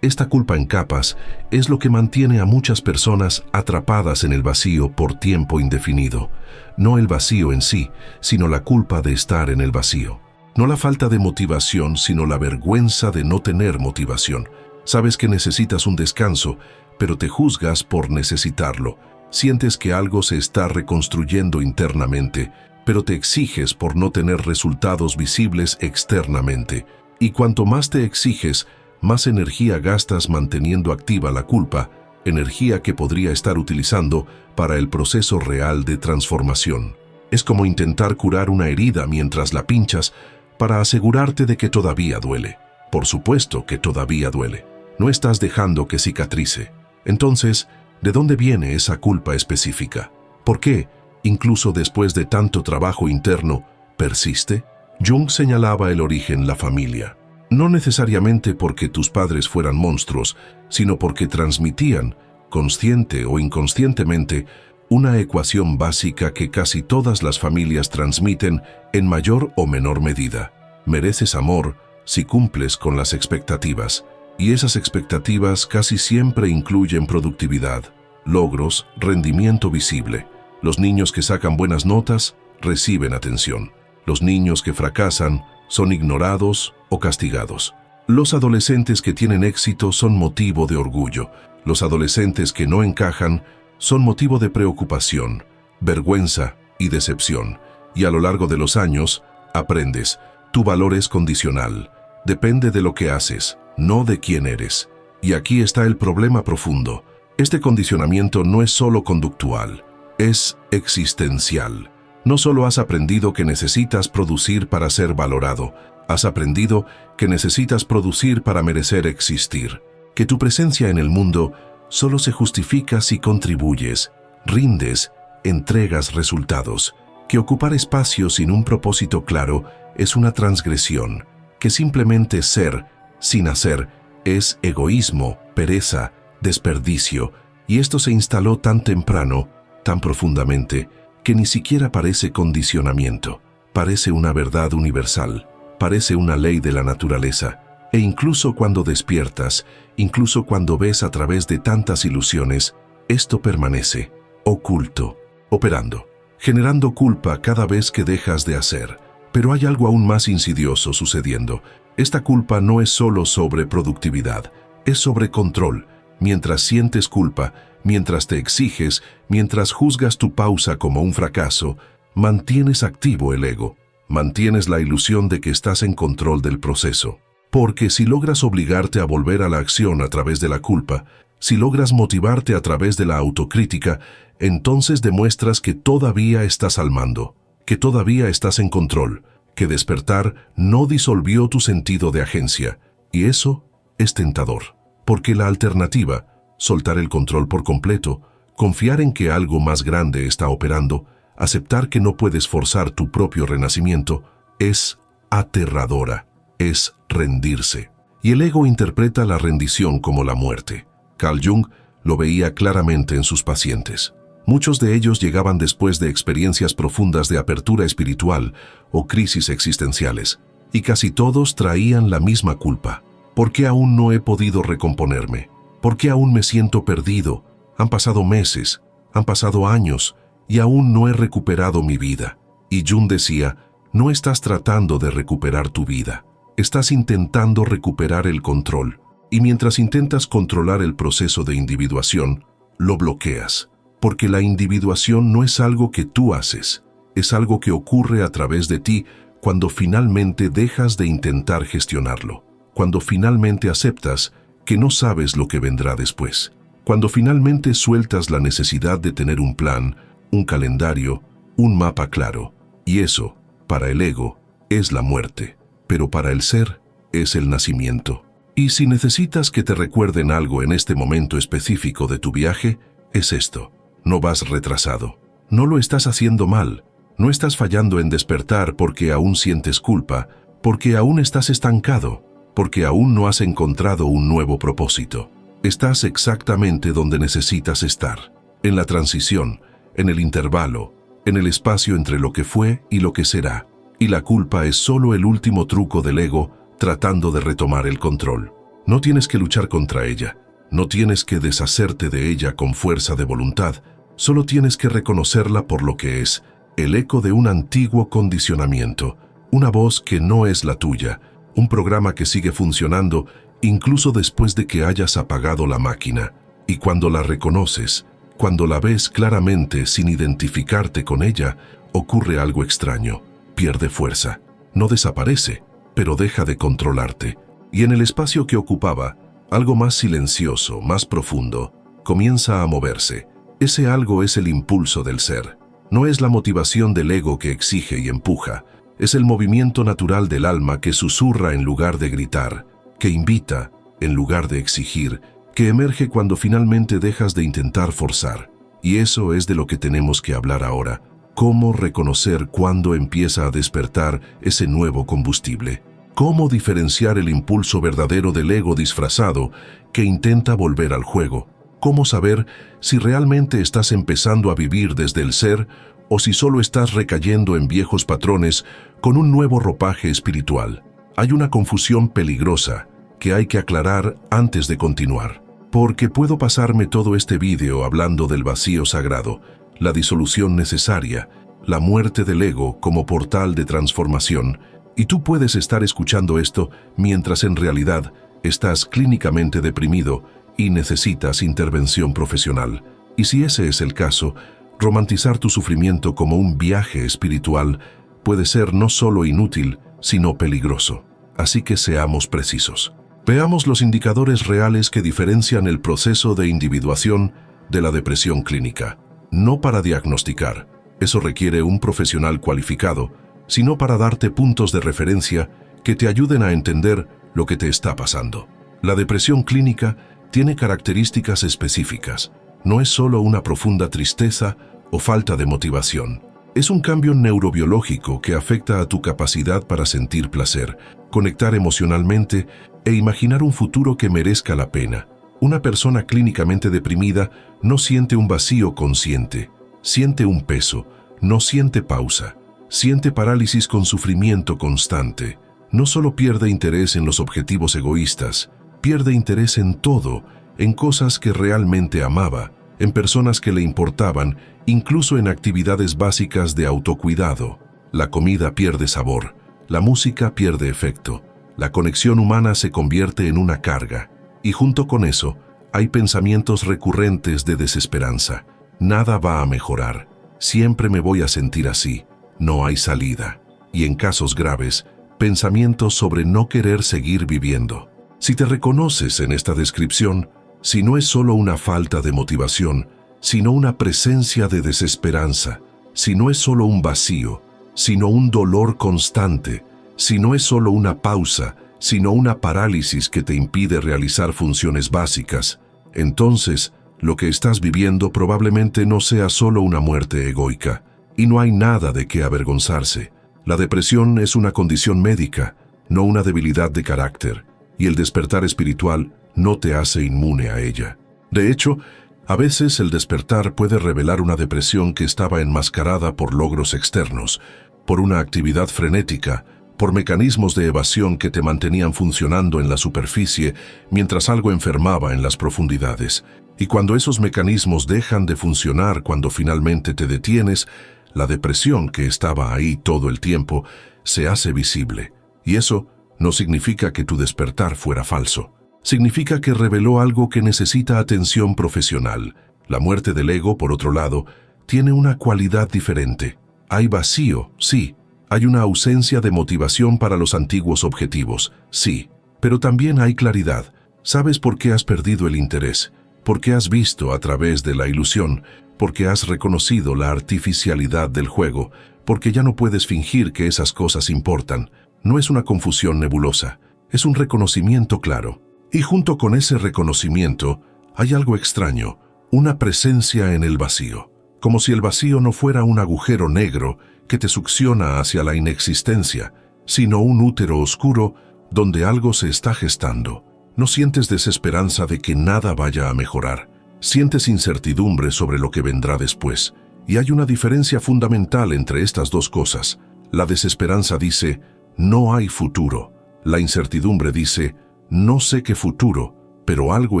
Esta culpa en capas es lo que mantiene a muchas personas atrapadas en el vacío por tiempo indefinido. No el vacío en sí, sino la culpa de estar en el vacío. No la falta de motivación, sino la vergüenza de no tener motivación. Sabes que necesitas un descanso, pero te juzgas por necesitarlo. Sientes que algo se está reconstruyendo internamente, pero te exiges por no tener resultados visibles externamente. Y cuanto más te exiges, más energía gastas manteniendo activa la culpa, energía que podría estar utilizando para el proceso real de transformación. Es como intentar curar una herida mientras la pinchas para asegurarte de que todavía duele. Por supuesto que todavía duele. No estás dejando que cicatrice. Entonces, ¿de dónde viene esa culpa específica? ¿Por qué, incluso después de tanto trabajo interno, persiste? Jung señalaba el origen, la familia. No necesariamente porque tus padres fueran monstruos, sino porque transmitían, consciente o inconscientemente, una ecuación básica que casi todas las familias transmiten en mayor o menor medida. Mereces amor si cumples con las expectativas, y esas expectativas casi siempre incluyen productividad, logros, rendimiento visible. Los niños que sacan buenas notas reciben atención. Los niños que fracasan son ignorados o castigados. Los adolescentes que tienen éxito son motivo de orgullo. Los adolescentes que no encajan son motivo de preocupación, vergüenza y decepción. Y a lo largo de los años, aprendes, tu valor es condicional. Depende de lo que haces, no de quién eres. Y aquí está el problema profundo. Este condicionamiento no es solo conductual, es existencial. No solo has aprendido que necesitas producir para ser valorado, has aprendido que necesitas producir para merecer existir. Que tu presencia en el mundo solo se justifica si contribuyes, rindes, entregas resultados. Que ocupar espacio sin un propósito claro es una transgresión. Que simplemente ser, sin hacer, es egoísmo, pereza, desperdicio. Y esto se instaló tan temprano, tan profundamente, que ni siquiera parece condicionamiento. Parece una verdad universal. Parece una ley de la naturaleza. E incluso cuando despiertas, incluso cuando ves a través de tantas ilusiones, esto permanece, oculto, operando, generando culpa cada vez que dejas de hacer. Pero hay algo aún más insidioso sucediendo. Esta culpa no es solo sobre productividad, es sobre control. Mientras sientes culpa, mientras te exiges, mientras juzgas tu pausa como un fracaso, mantienes activo el ego, mantienes la ilusión de que estás en control del proceso. Porque si logras obligarte a volver a la acción a través de la culpa, si logras motivarte a través de la autocrítica, entonces demuestras que todavía estás al mando, que todavía estás en control, que despertar no disolvió tu sentido de agencia, y eso es tentador. Porque la alternativa, soltar el control por completo, confiar en que algo más grande está operando, aceptar que no puedes forzar tu propio renacimiento, es aterradora, es rendirse. Y el ego interpreta la rendición como la muerte. Carl Jung lo veía claramente en sus pacientes. Muchos de ellos llegaban después de experiencias profundas de apertura espiritual o crisis existenciales, y casi todos traían la misma culpa. ¿Por qué aún no he podido recomponerme? ¿Por qué aún me siento perdido? Han pasado meses, han pasado años, y aún no he recuperado mi vida. Y Jung decía, no estás tratando de recuperar tu vida, estás intentando recuperar el control. Y mientras intentas controlar el proceso de individuación, lo bloqueas. Porque la individuación no es algo que tú haces, es algo que ocurre a través de ti cuando finalmente dejas de intentar gestionarlo, cuando finalmente aceptas que no sabes lo que vendrá después, cuando finalmente sueltas la necesidad de tener un plan, un calendario, un mapa claro. Y eso, para el ego, es la muerte, pero para el ser, es el nacimiento. Y si necesitas que te recuerden algo en este momento específico de tu viaje, es esto. No vas retrasado. No lo estás haciendo mal. No estás fallando en despertar porque aún sientes culpa, porque aún estás estancado, porque aún no has encontrado un nuevo propósito. Estás exactamente donde necesitas estar, en la transición, en el intervalo, en el espacio entre lo que fue y lo que será. Y la culpa es solo el último truco del ego tratando de retomar el control. No tienes que luchar contra ella. No tienes que deshacerte de ella con fuerza de voluntad, solo tienes que reconocerla por lo que es, el eco de un antiguo condicionamiento, una voz que no es la tuya, un programa que sigue funcionando incluso después de que hayas apagado la máquina. Y cuando la reconoces, cuando la ves claramente sin identificarte con ella, ocurre algo extraño, pierde fuerza, no desaparece, pero deja de controlarte. Y en el espacio que ocupaba, algo más silencioso, más profundo, comienza a moverse. Ese algo es el impulso del ser. No es la motivación del ego que exige y empuja. Es el movimiento natural del alma que susurra en lugar de gritar, que invita en lugar de exigir, que emerge cuando finalmente dejas de intentar forzar. Y eso es de lo que tenemos que hablar ahora. Cómo reconocer cuándo empieza a despertar ese nuevo combustible. Cómo diferenciar el impulso verdadero del ego disfrazado que intenta volver al juego. Cómo saber si realmente estás empezando a vivir desde el ser o si solo estás recayendo en viejos patrones con un nuevo ropaje espiritual. Hay una confusión peligrosa que hay que aclarar antes de continuar. Porque puedo pasarme todo este vídeo hablando del vacío sagrado, la disolución necesaria, la muerte del ego como portal de transformación, y tú puedes estar escuchando esto mientras en realidad estás clínicamente deprimido y necesitas intervención profesional. Y si ese es el caso, romantizar tu sufrimiento como un viaje espiritual puede ser no solo inútil, sino peligroso. Así que seamos precisos. Veamos los indicadores reales que diferencian el proceso de individuación de la depresión clínica. No para diagnosticar, eso requiere un profesional cualificado, sino para darte puntos de referencia que te ayuden a entender lo que te está pasando. La depresión clínica tiene características específicas. No es solo una profunda tristeza o falta de motivación. Es un cambio neurobiológico que afecta a tu capacidad para sentir placer, conectar emocionalmente e imaginar un futuro que merezca la pena. Una persona clínicamente deprimida no siente un vacío consciente, siente un peso, no siente pausa, siente parálisis con sufrimiento constante. No solo pierde interés en los objetivos egoístas, pierde interés en todo, en cosas que realmente amaba, en personas que le importaban, incluso en actividades básicas de autocuidado. La comida pierde sabor, la música pierde efecto, la conexión humana se convierte en una carga, y junto con eso, Hay pensamientos recurrentes de desesperanza. Nada va a mejorar. Siempre me voy a sentir así. No hay salida. Y en casos graves, pensamientos sobre no querer seguir viviendo. Si te reconoces en esta descripción, si no es solo una falta de motivación, sino una presencia de desesperanza, si no es solo un vacío, sino un dolor constante, si no es solo una pausa, sino una parálisis que te impide realizar funciones básicas, entonces lo que estás viviendo probablemente no sea solo una muerte egoica, y no hay nada de qué avergonzarse. La depresión es una condición médica, no una debilidad de carácter, y el despertar espiritual no te hace inmune a ella. De hecho, a veces el despertar puede revelar una depresión que estaba enmascarada por logros externos, por una actividad frenética, por mecanismos de evasión que te mantenían funcionando en la superficie mientras algo enfermaba en las profundidades. Y cuando esos mecanismos dejan de funcionar, cuando finalmente te detienes, la depresión que estaba ahí todo el tiempo se hace visible. Y eso no significa que tu despertar fuera falso. Significa que reveló algo que necesita atención profesional. La muerte del ego, por otro lado, tiene una cualidad diferente. Hay vacío, sí. Hay una ausencia de motivación para los antiguos objetivos, sí. Pero también hay claridad. Sabes por qué has perdido el interés, por qué has visto a través de la ilusión, porque has reconocido la artificialidad del juego, porque ya no puedes fingir que esas cosas importan. No es una confusión nebulosa, es un reconocimiento claro. Y junto con ese reconocimiento hay algo extraño, una presencia en el vacío, como si el vacío no fuera un agujero negro que te succiona hacia la inexistencia, sino un útero oscuro donde algo se está gestando. No sientes desesperanza de que nada vaya a mejorar, sientes incertidumbre sobre lo que vendrá después, y hay una diferencia fundamental entre estas dos cosas. La desesperanza dice, no hay futuro. La incertidumbre dice, no sé qué futuro, pero algo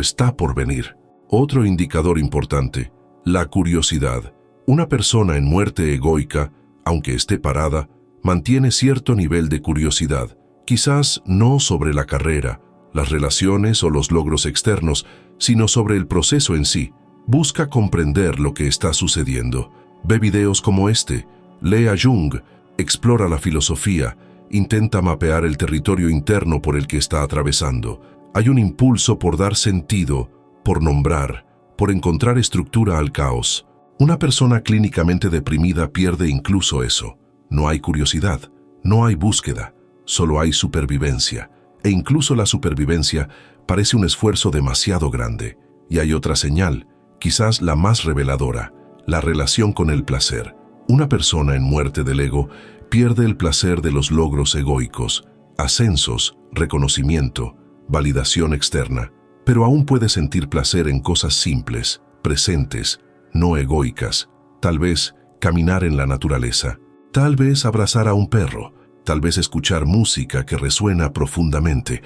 está por venir. Otro indicador importante, la curiosidad. Una persona en muerte egoica, aunque esté parada, mantiene cierto nivel de curiosidad, quizás no sobre la carrera, las relaciones o los logros externos, sino sobre el proceso en sí. Busca comprender lo que está sucediendo. Ve videos como este, lee a Jung, explora la filosofía, intenta mapear el territorio interno por el que está atravesando. Hay un impulso por dar sentido, por nombrar, por encontrar estructura al caos. Una persona clínicamente deprimida pierde incluso eso. No hay curiosidad, no hay búsqueda, solo hay supervivencia. E incluso la supervivencia parece un esfuerzo demasiado grande. Y hay otra señal, quizás la más reveladora, la relación con el placer. Una persona en muerte del ego pierde el placer de los logros egoicos, ascensos, reconocimiento, validación externa, pero aún puede sentir placer en cosas simples, presentes, no egoicas. Tal vez caminar en la naturaleza, tal vez abrazar a un perro, tal vez escuchar música que resuena profundamente,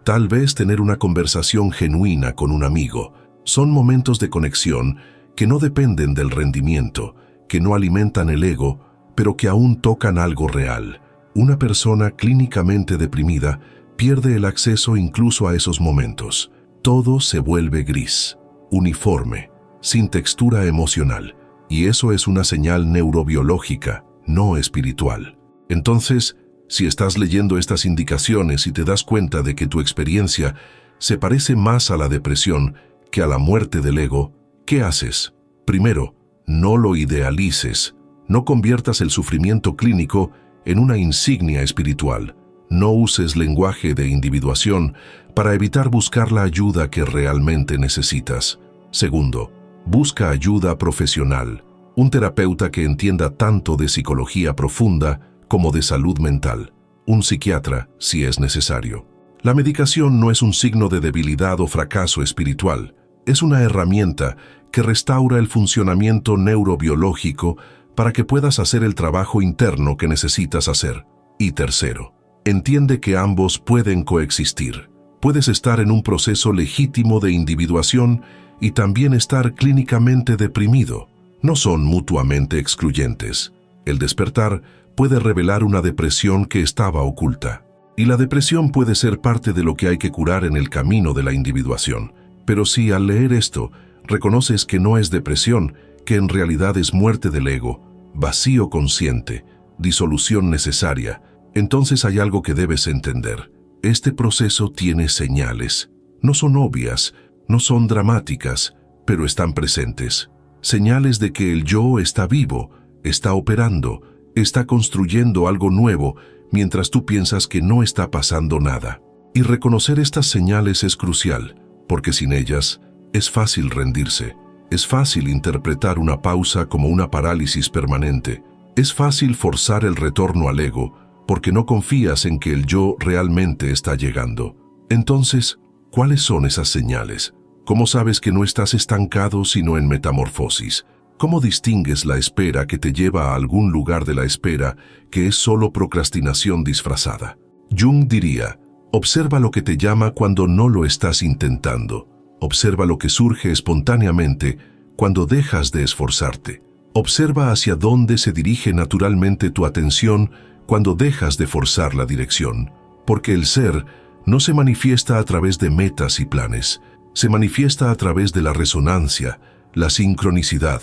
tal vez tener una conversación genuina con un amigo. Son momentos de conexión que no dependen del rendimiento, que no alimentan el ego, pero que aún tocan algo real. Una persona clínicamente deprimida pierde el acceso incluso a esos momentos. Todo se vuelve gris, uniforme, sin textura emocional, y eso es una señal neurobiológica, no espiritual. Entonces, si estás leyendo estas indicaciones y te das cuenta de que tu experiencia se parece más a la depresión que a la muerte del ego, ¿qué haces? Primero, no lo idealices. No conviertas el sufrimiento clínico en una insignia espiritual. No uses lenguaje de individuación para evitar buscar la ayuda que realmente necesitas. Segundo, busca ayuda profesional. Un terapeuta que entienda tanto de psicología profunda como de salud mental. Un psiquiatra, si es necesario. La medicación no es un signo de debilidad o fracaso espiritual. Es una herramienta que restaura el funcionamiento neurobiológico para que puedas hacer el trabajo interno que necesitas hacer. Y tercero, entiende que ambos pueden coexistir. Puedes estar en un proceso legítimo de individuación y también estar clínicamente deprimido. No son mutuamente excluyentes. El despertar puede revelar una depresión que estaba oculta. Y la depresión puede ser parte de lo que hay que curar en el camino de la individuación. Pero si al leer esto reconoces que no es depresión, que en realidad es muerte del ego, vacío consciente, disolución necesaria, entonces hay algo que debes entender. Este proceso tiene señales. No son obvias, no son dramáticas, pero están presentes. Señales de que el yo está vivo, está operando, está construyendo algo nuevo, mientras tú piensas que no está pasando nada. Y reconocer estas señales es crucial, porque sin ellas es fácil rendirse. Es fácil interpretar una pausa como una parálisis permanente. Es fácil forzar el retorno al ego, porque no confías en que el yo realmente está llegando. Entonces, ¿cuáles son esas señales? ¿Cómo sabes que no estás estancado sino en metamorfosis? ¿Cómo distingues la espera que te lleva a algún lugar de la espera que es solo procrastinación disfrazada? Jung diría, observa lo que te llama cuando no lo estás intentando. Observa lo que surge espontáneamente cuando dejas de esforzarte. Observa hacia dónde se dirige naturalmente tu atención cuando dejas de forzar la dirección. Porque el ser no se manifiesta a través de metas y planes. Se manifiesta a través de la resonancia, la sincronicidad,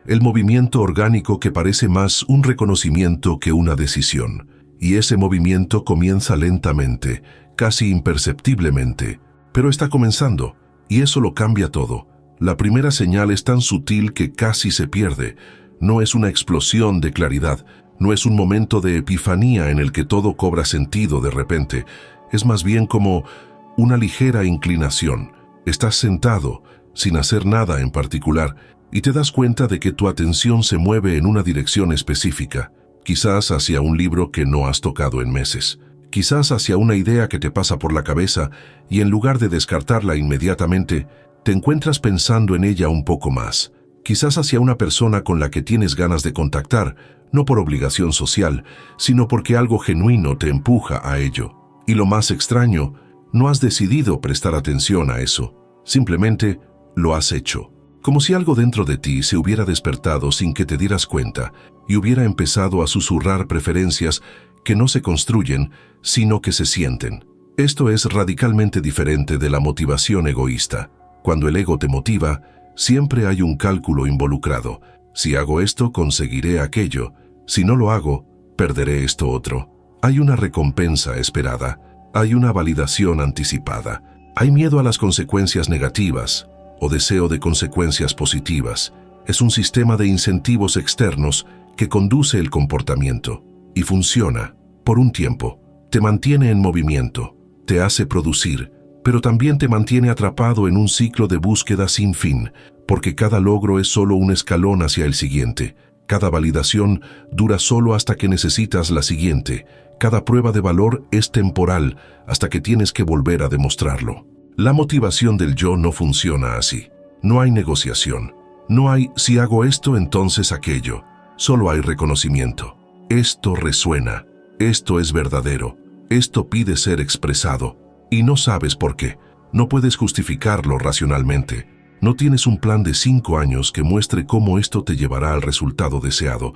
el movimiento orgánico que parece más un reconocimiento que una decisión. Y ese movimiento comienza lentamente, casi imperceptiblemente, pero está comenzando, y eso lo cambia todo. La primera señal es tan sutil que casi se pierde. No es una explosión de claridad, no es un momento de epifanía en el que todo cobra sentido de repente. Es más bien como una ligera inclinación. Estás sentado, sin hacer nada en particular, y te das cuenta de que tu atención se mueve en una dirección específica, quizás hacia un libro que no has tocado en meses, quizás hacia una idea que te pasa por la cabeza, y en lugar de descartarla inmediatamente, te encuentras pensando en ella un poco más, quizás hacia una persona con la que tienes ganas de contactar, no por obligación social, sino porque algo genuino te empuja a ello. Y lo más extraño, no has decidido prestar atención a eso, simplemente lo has hecho. Como si algo dentro de ti se hubiera despertado sin que te dieras cuenta y hubiera empezado a susurrar preferencias que no se construyen, sino que se sienten. Esto es radicalmente diferente de la motivación egoísta. Cuando el ego te motiva, siempre hay un cálculo involucrado. Si hago esto, conseguiré aquello. Si no lo hago, perderé esto otro. Hay una recompensa esperada. Hay una validación anticipada. Hay miedo a las consecuencias negativas o deseo de consecuencias positivas. Es un sistema de incentivos externos que conduce el comportamiento y funciona por un tiempo. Te mantiene en movimiento, te hace producir, pero también te mantiene atrapado en un ciclo de búsqueda sin fin, porque cada logro es solo un escalón hacia el siguiente. Cada validación dura solo hasta que necesitas la siguiente. Cada prueba de valor es temporal hasta que tienes que volver a demostrarlo. La motivación del yo no funciona así. No hay negociación. No hay si hago esto entonces aquello. Solo hay reconocimiento. Esto resuena. Esto es verdadero. Esto pide ser expresado. Y no sabes por qué. No puedes justificarlo racionalmente. No tienes un plan de 5 años que muestre cómo esto te llevará al resultado deseado.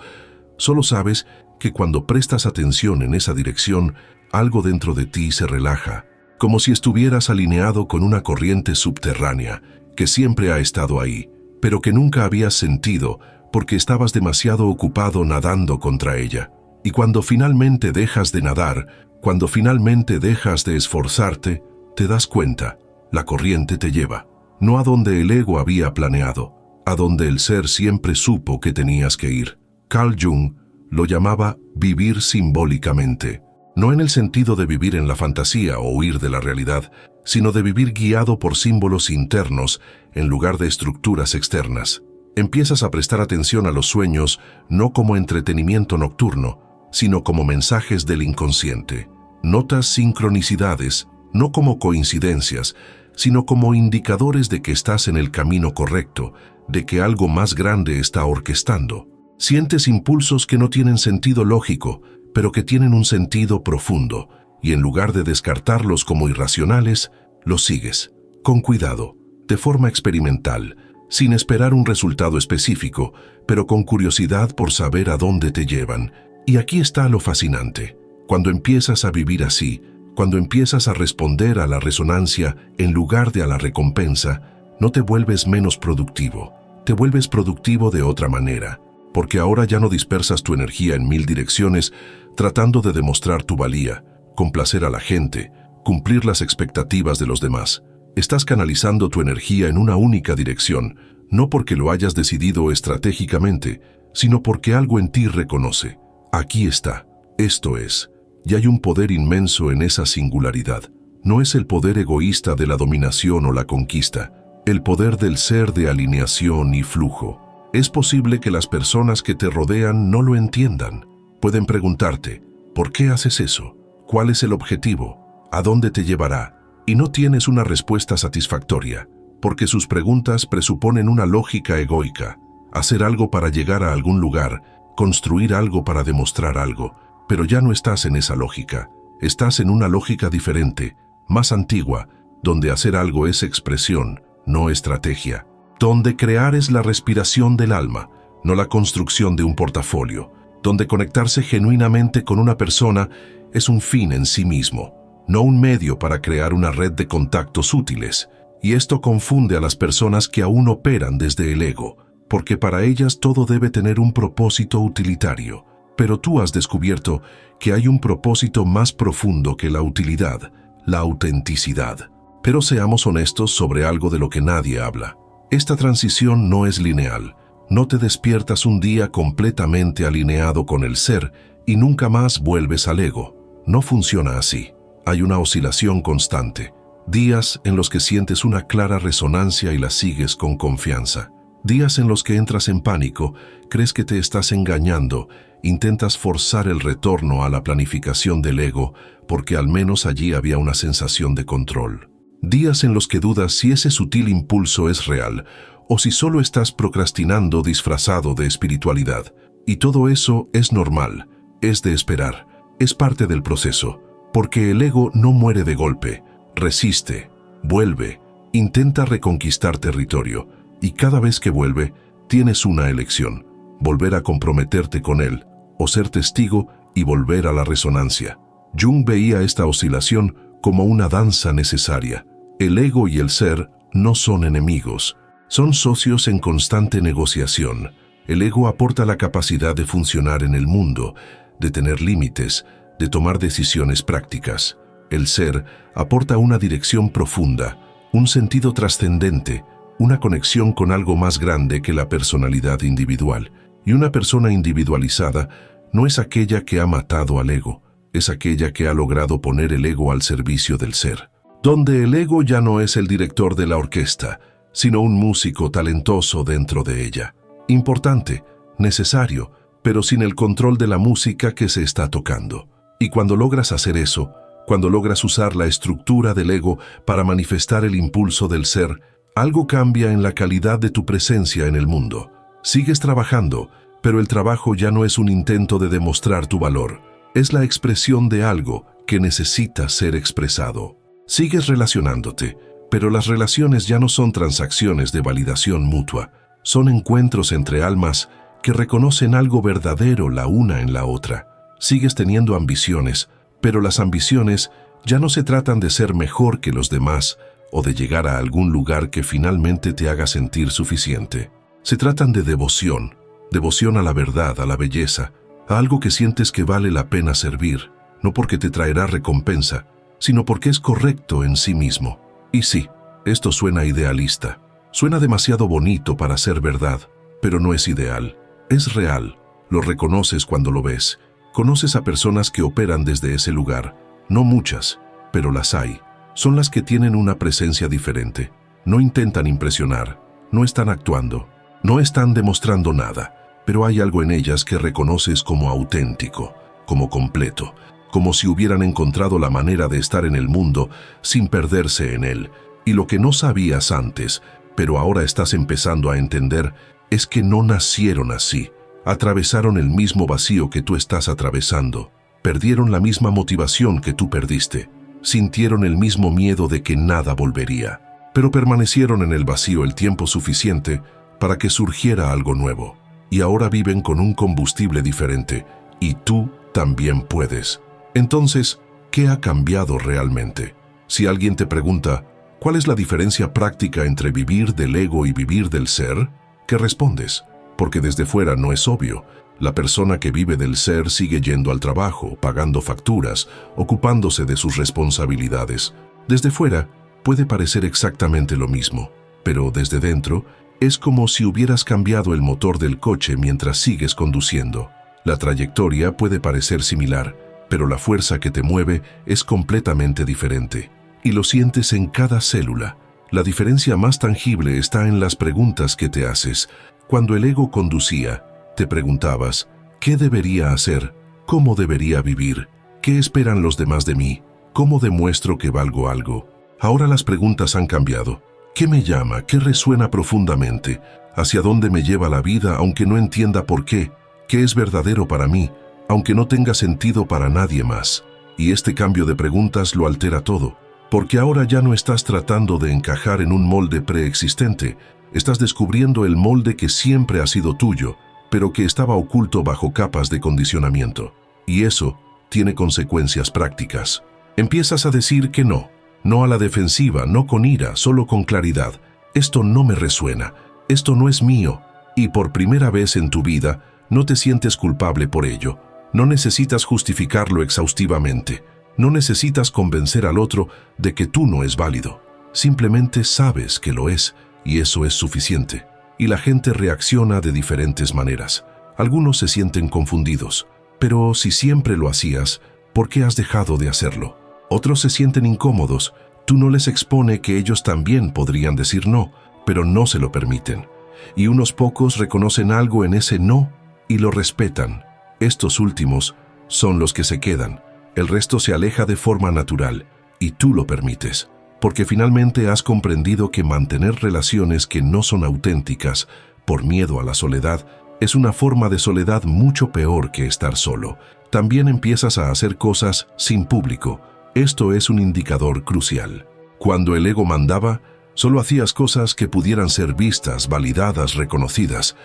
Solo sabes que cuando prestas atención en esa dirección, algo dentro de ti se relaja, como si estuvieras alineado con una corriente subterránea que siempre ha estado ahí, pero que nunca habías sentido porque estabas demasiado ocupado nadando contra ella. Y cuando finalmente dejas de nadar, cuando finalmente dejas de esforzarte, te das cuenta, la corriente te lleva, no a donde el ego había planeado, a donde el ser siempre supo que tenías que ir. Carl Jung lo llamaba vivir simbólicamente, no en el sentido de vivir en la fantasía o huir de la realidad, sino de vivir guiado por símbolos internos en lugar de estructuras externas. Empiezas a prestar atención a los sueños no como entretenimiento nocturno, sino como mensajes del inconsciente. Notas sincronicidades, no como coincidencias, sino como indicadores de que estás en el camino correcto, de que algo más grande está orquestando. Sientes impulsos que no tienen sentido lógico, pero que tienen un sentido profundo, y en lugar de descartarlos como irracionales, los sigues, con cuidado, de forma experimental, sin esperar un resultado específico, pero con curiosidad por saber a dónde te llevan. Y aquí está lo fascinante. Cuando empiezas a vivir así, cuando empiezas a responder a la resonancia en lugar de a la recompensa, no te vuelves menos productivo, te vuelves productivo de otra manera, porque ahora ya no dispersas tu energía en 1000 direcciones tratando de demostrar tu valía, complacer a la gente, cumplir las expectativas de los demás. Estás canalizando tu energía en una única dirección, no porque lo hayas decidido estratégicamente, sino porque algo en ti reconoce. Aquí está, esto es. Y hay un poder inmenso en esa singularidad. No es el poder egoísta de la dominación o la conquista, el poder del ser de alineación y flujo. Es posible que las personas que te rodean no lo entiendan. Pueden preguntarte, ¿por qué haces eso? ¿Cuál es el objetivo? ¿A dónde te llevará? Y no tienes una respuesta satisfactoria, porque sus preguntas presuponen una lógica egoica. Hacer algo para llegar a algún lugar, construir algo para demostrar algo, pero ya no estás en esa lógica. Estás en una lógica diferente, más antigua, donde hacer algo es expresión, no estrategia. Donde crear es la respiración del alma, no la construcción de un portafolio. Donde conectarse genuinamente con una persona es un fin en sí mismo, no un medio para crear una red de contactos útiles. Y esto confunde a las personas que aún operan desde el ego, porque para ellas todo debe tener un propósito utilitario. Pero tú has descubierto que hay un propósito más profundo que la utilidad, la autenticidad. Pero seamos honestos sobre algo de lo que nadie habla. Esta transición no es lineal. No te despiertas un día completamente alineado con el ser y nunca más vuelves al ego. No funciona así. Hay una oscilación constante. Días en los que sientes una clara resonancia y la sigues con confianza. Días en los que entras en pánico, crees que te estás engañando, intentas forzar el retorno a la planificación del ego porque al menos allí había una sensación de control. Días en los que dudas si ese sutil impulso es real o si solo estás procrastinando disfrazado de espiritualidad. Y todo eso es normal, es de esperar, es parte del proceso, porque el ego no muere de golpe, resiste, vuelve, intenta reconquistar territorio, y cada vez que vuelve, tienes una elección: volver a comprometerte con él, o ser testigo y volver a la resonancia. Jung veía esta oscilación como una danza necesaria. El ego y el ser no son enemigos, son socios en constante negociación. El ego aporta la capacidad de funcionar en el mundo, de tener límites, de tomar decisiones prácticas. El ser aporta una dirección profunda, un sentido trascendente, una conexión con algo más grande que la personalidad individual. Y una persona individualizada no es aquella que ha matado al ego, es aquella que ha logrado poner el ego al servicio del ser. Donde el ego ya no es el director de la orquesta, sino un músico talentoso dentro de ella. Importante, necesario, pero sin el control de la música que se está tocando. Y cuando logras hacer eso, cuando logras usar la estructura del ego para manifestar el impulso del ser, algo cambia en la calidad de tu presencia en el mundo. Sigues trabajando, pero el trabajo ya no es un intento de demostrar tu valor. Es la expresión de algo que necesita ser expresado. Sigues relacionándote, pero las relaciones ya no son transacciones de validación mutua. Son encuentros entre almas que reconocen algo verdadero la una en la otra. Sigues teniendo ambiciones, pero las ambiciones ya no se tratan de ser mejor que los demás o de llegar a algún lugar que finalmente te haga sentir suficiente. Se tratan de devoción, devoción a la verdad, a la belleza, a algo que sientes que vale la pena servir, no porque te traerá recompensa, sino porque es correcto en sí mismo. Y sí, esto suena idealista, suena demasiado bonito para ser verdad, pero no es ideal, es real, lo reconoces cuando lo ves. Conoces a personas que operan desde ese lugar, no muchas, pero las hay. Son las que tienen una presencia diferente, no intentan impresionar, no están actuando, no están demostrando nada, pero hay algo en ellas que reconoces como auténtico, como completo, como si hubieran encontrado la manera de estar en el mundo sin perderse en él. Y lo que no sabías antes, pero ahora estás empezando a entender, es que no nacieron así. Atravesaron el mismo vacío que tú estás atravesando. Perdieron la misma motivación que tú perdiste. Sintieron el mismo miedo de que nada volvería. Pero permanecieron en el vacío el tiempo suficiente para que surgiera algo nuevo. Y ahora viven con un combustible diferente. Y tú también puedes. Entonces, ¿qué ha cambiado realmente? Si alguien te pregunta, ¿Cuál es la diferencia práctica entre vivir del ego y vivir del ser? ¿Qué respondes? Porque desde fuera no es obvio. La persona que vive del ser sigue yendo al trabajo, pagando facturas, ocupándose de sus responsabilidades. Desde fuera puede parecer exactamente lo mismo, pero desde dentro es como si hubieras cambiado el motor del coche mientras sigues conduciendo. La trayectoria puede parecer similar, pero la fuerza que te mueve es completamente diferente. Y lo sientes en cada célula. La diferencia más tangible está en las preguntas que te haces. Cuando el ego conducía, te preguntabas, ¿qué debería hacer? ¿Cómo debería vivir? ¿Qué esperan los demás de mí? ¿Cómo demuestro que valgo algo? Ahora las preguntas han cambiado. ¿Qué me llama? ¿Qué resuena profundamente? ¿Hacia dónde me lleva la vida aunque no entienda por qué? ¿Qué es verdadero para mí, aunque no tenga sentido para nadie más? Y este cambio de preguntas lo altera todo, porque ahora ya no estás tratando de encajar en un molde preexistente, estás descubriendo el molde que siempre ha sido tuyo, pero que estaba oculto bajo capas de condicionamiento. Y eso tiene consecuencias prácticas. Empiezas a decir que no a la defensiva, no con ira, solo con claridad. Esto no me resuena, esto no es mío, y por primera vez en tu vida no te sientes culpable por ello. No necesitas justificarlo exhaustivamente, no necesitas convencer al otro de que tú no es válido. Simplemente sabes que lo es, y eso es suficiente. Y la gente reacciona de diferentes maneras. Algunos se sienten confundidos, pero si siempre lo hacías, ¿por qué has dejado de hacerlo? Otros se sienten incómodos. Tú no les expone que ellos también podrían decir no, pero no se lo permiten. Y unos pocos reconocen algo en ese no y lo respetan. Estos últimos son los que se quedan. El resto se aleja de forma natural y tú lo permites, porque finalmente has comprendido que mantener relaciones que no son auténticas por miedo a la soledad es una forma de soledad mucho peor que estar solo. También empiezas a hacer cosas sin público. Esto es un indicador crucial. Cuando el ego mandaba, solo hacías cosas que pudieran ser vistas, validadas, reconocidas.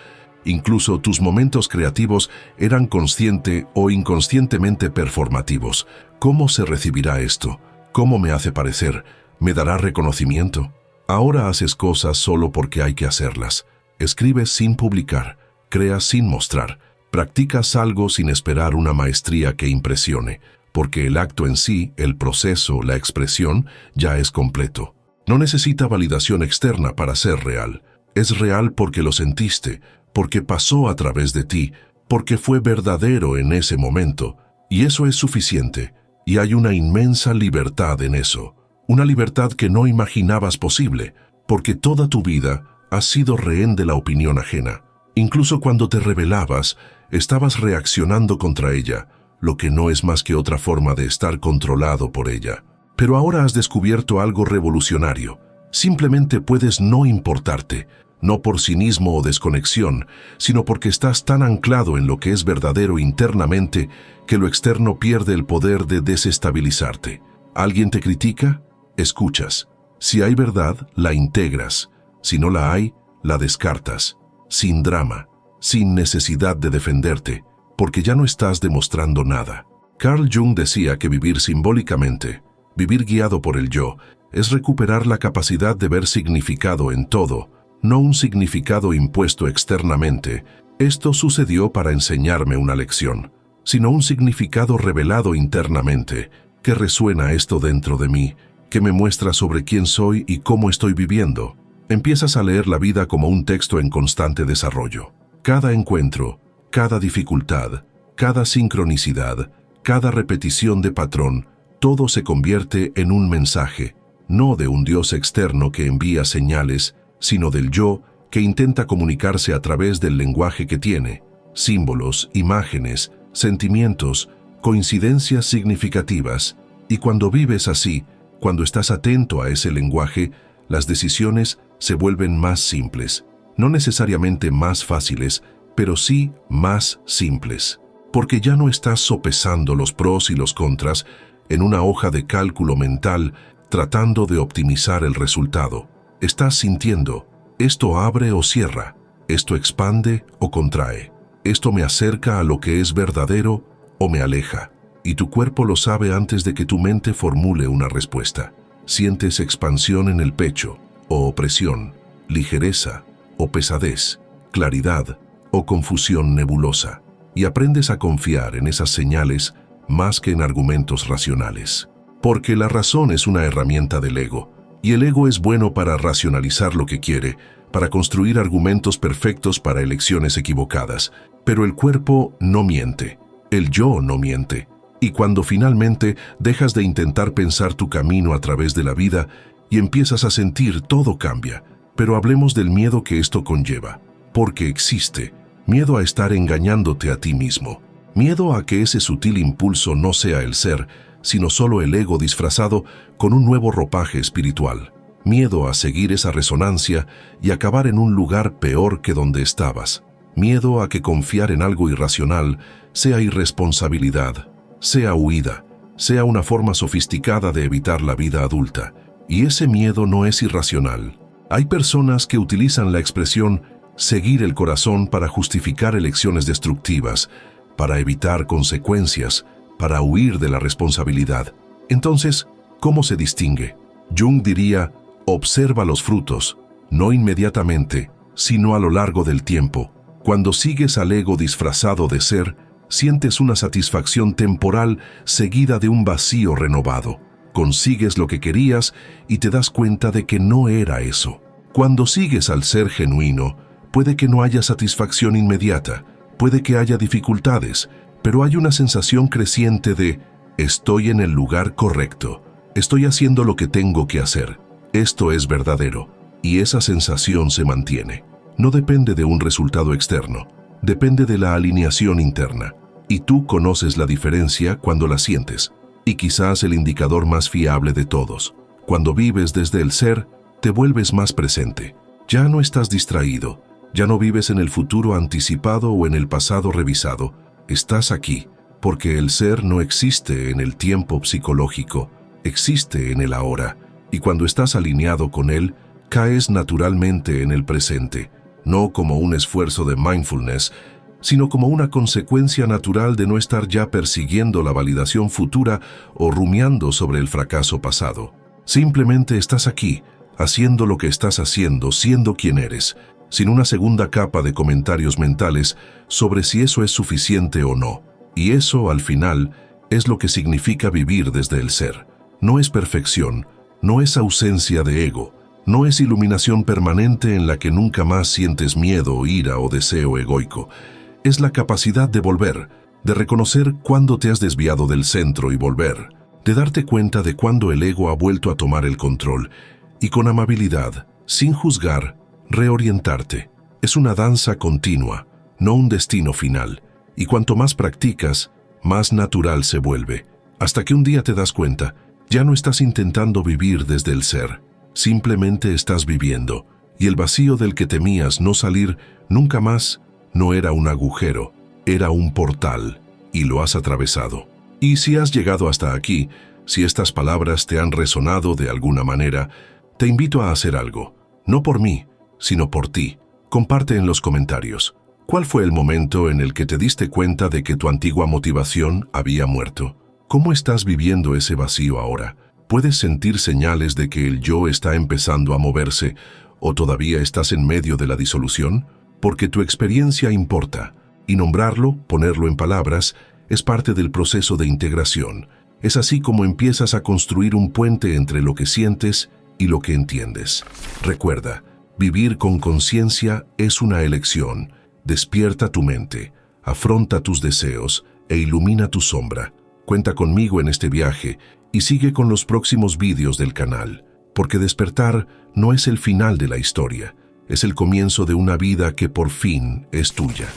Incluso tus momentos creativos eran consciente o inconscientemente performativos. ¿Cómo se recibirá esto? ¿Cómo me hace parecer? ¿Me dará reconocimiento? Ahora haces cosas solo porque hay que hacerlas. Escribes sin publicar, creas sin mostrar, practicas algo sin esperar una maestría que impresione, porque el acto en sí, el proceso, la expresión, ya es completo. No necesita validación externa para ser real. Es real porque lo sentiste, porque pasó a través de ti, porque fue verdadero en ese momento. Y eso es suficiente, y hay una inmensa libertad en eso. Una libertad que no imaginabas posible, porque toda tu vida has sido rehén de la opinión ajena. Incluso cuando te rebelabas, estabas reaccionando contra ella, lo que no es más que otra forma de estar controlado por ella. Pero ahora has descubierto algo revolucionario. Simplemente puedes no importarte, no por cinismo o desconexión, sino porque estás tan anclado en lo que es verdadero internamente que lo externo pierde el poder de desestabilizarte. ¿Alguien te critica? Escuchas. Si hay verdad, la integras. Si no la hay, la descartas. Sin drama, sin necesidad de defenderte, porque ya no estás demostrando nada. Carl Jung decía que vivir simbólicamente, vivir guiado por el yo, es recuperar la capacidad de ver significado en todo, no un significado impuesto externamente. Esto sucedió para enseñarme una lección, sino un significado revelado internamente, que resuena esto dentro de mí, que me muestra sobre quién soy y cómo estoy viviendo. Empiezas a leer la vida como un texto en constante desarrollo. Cada encuentro, cada dificultad, cada sincronicidad, cada repetición de patrón, todo se convierte en un mensaje, no de un Dios externo que envía señales, sino del yo que intenta comunicarse a través del lenguaje que tiene, símbolos, imágenes, sentimientos, coincidencias significativas. Y cuando vives así, cuando estás atento a ese lenguaje, las decisiones se vuelven más simples, no necesariamente más fáciles, pero sí más simples, porque ya no estás sopesando los pros y los contras en una hoja de cálculo mental tratando de optimizar el resultado. Estás sintiendo, esto abre o cierra, esto expande o contrae, esto me acerca a lo que es verdadero o me aleja, y tu cuerpo lo sabe antes de que tu mente formule una respuesta. sientes expansión en el pecho, o opresión, ligereza, o pesadez, claridad, o confusión nebulosa, y aprendes a confiar en esas señales más que en argumentos racionales. Porque la razón es una herramienta del ego, y el ego es bueno para racionalizar lo que quiere, para construir argumentos perfectos para elecciones equivocadas, pero el cuerpo no miente, el yo no miente, y cuando finalmente dejas de intentar pensar tu camino a través de la vida y empiezas a sentir, todo cambia. Pero hablemos del miedo que esto conlleva, porque existe, miedo a estar engañándote a ti mismo, miedo a que ese sutil impulso no sea el ser, sino solo el ego disfrazado con un nuevo ropaje espiritual, miedo a seguir esa resonancia y acabar en un lugar peor que donde estabas, miedo a que confiar en algo irracional sea irresponsabilidad, sea huida, sea una forma sofisticada de evitar la vida adulta. Y ese miedo no es irracional. Hay personas que utilizan la expresión seguir el corazón para justificar elecciones destructivas, para evitar consecuencias, para huir de la responsabilidad. Entonces, ¿cómo se distingue? Jung diría, observa los frutos, no inmediatamente, sino a lo largo del tiempo. Cuando sigues al ego disfrazado de ser, sientes una satisfacción temporal seguida de un vacío renovado. Consigues lo que querías y te das cuenta de que no era eso. Cuando sigues al ser genuino, puede que no haya satisfacción inmediata, puede que haya dificultades, pero hay una sensación creciente de estoy en el lugar correcto, estoy haciendo lo que tengo que hacer, esto es verdadero, y esa sensación se mantiene. No depende de un resultado externo, depende de la alineación interna, y tú conoces la diferencia cuando la sientes. Y quizás el indicador más fiable de todos. Cuando vives desde el ser, te vuelves más presente. Ya no estás distraído, ya no vives en el futuro anticipado o en el pasado revisado. Estás aquí, porque el ser no existe en el tiempo psicológico, existe en el ahora. Y cuando estás alineado con él, caes naturalmente en el presente, no como un esfuerzo de mindfulness, sino como una consecuencia natural de no estar ya persiguiendo la validación futura o rumiando sobre el fracaso pasado. Simplemente estás aquí, haciendo lo que estás haciendo, siendo quien eres, sin una segunda capa de comentarios mentales sobre si eso es suficiente o no. Y eso, al final, es lo que significa vivir desde el ser. No es perfección, no es ausencia de ego, no es iluminación permanente en la que nunca más sientes miedo, ira o deseo egoico. Es la capacidad de volver, de reconocer cuándo te has desviado del centro y volver, de darte cuenta de cuándo el ego ha vuelto a tomar el control y con amabilidad, sin juzgar, reorientarte. Es una danza continua, no un destino final, y cuanto más practicas, más natural se vuelve, hasta que un día te das cuenta, ya no estás intentando vivir desde el ser, simplemente estás viviendo, y el vacío del que temías no salir nunca más no era un agujero, era un portal, y lo has atravesado. Y si has llegado hasta aquí, si estas palabras te han resonado de alguna manera, te invito a hacer algo, no por mí, sino por ti. Comparte en los comentarios. ¿Cuál fue el momento en el que te diste cuenta de que tu antigua motivación había muerto? ¿Cómo estás viviendo ese vacío ahora? ¿Puedes sentir señales de que el yo está empezando a moverse o todavía estás en medio de la disolución? Porque tu experiencia importa, y nombrarlo, ponerlo en palabras, es parte del proceso de integración. Es así como empiezas a construir un puente entre lo que sientes y lo que entiendes. Recuerda, vivir con conciencia es una elección. Despierta tu mente, afronta tus deseos e ilumina tu sombra. Cuenta conmigo en este viaje y sigue con los próximos vídeos del canal, porque despertar no es el final de la historia, es el comienzo de una vida que por fin es tuya.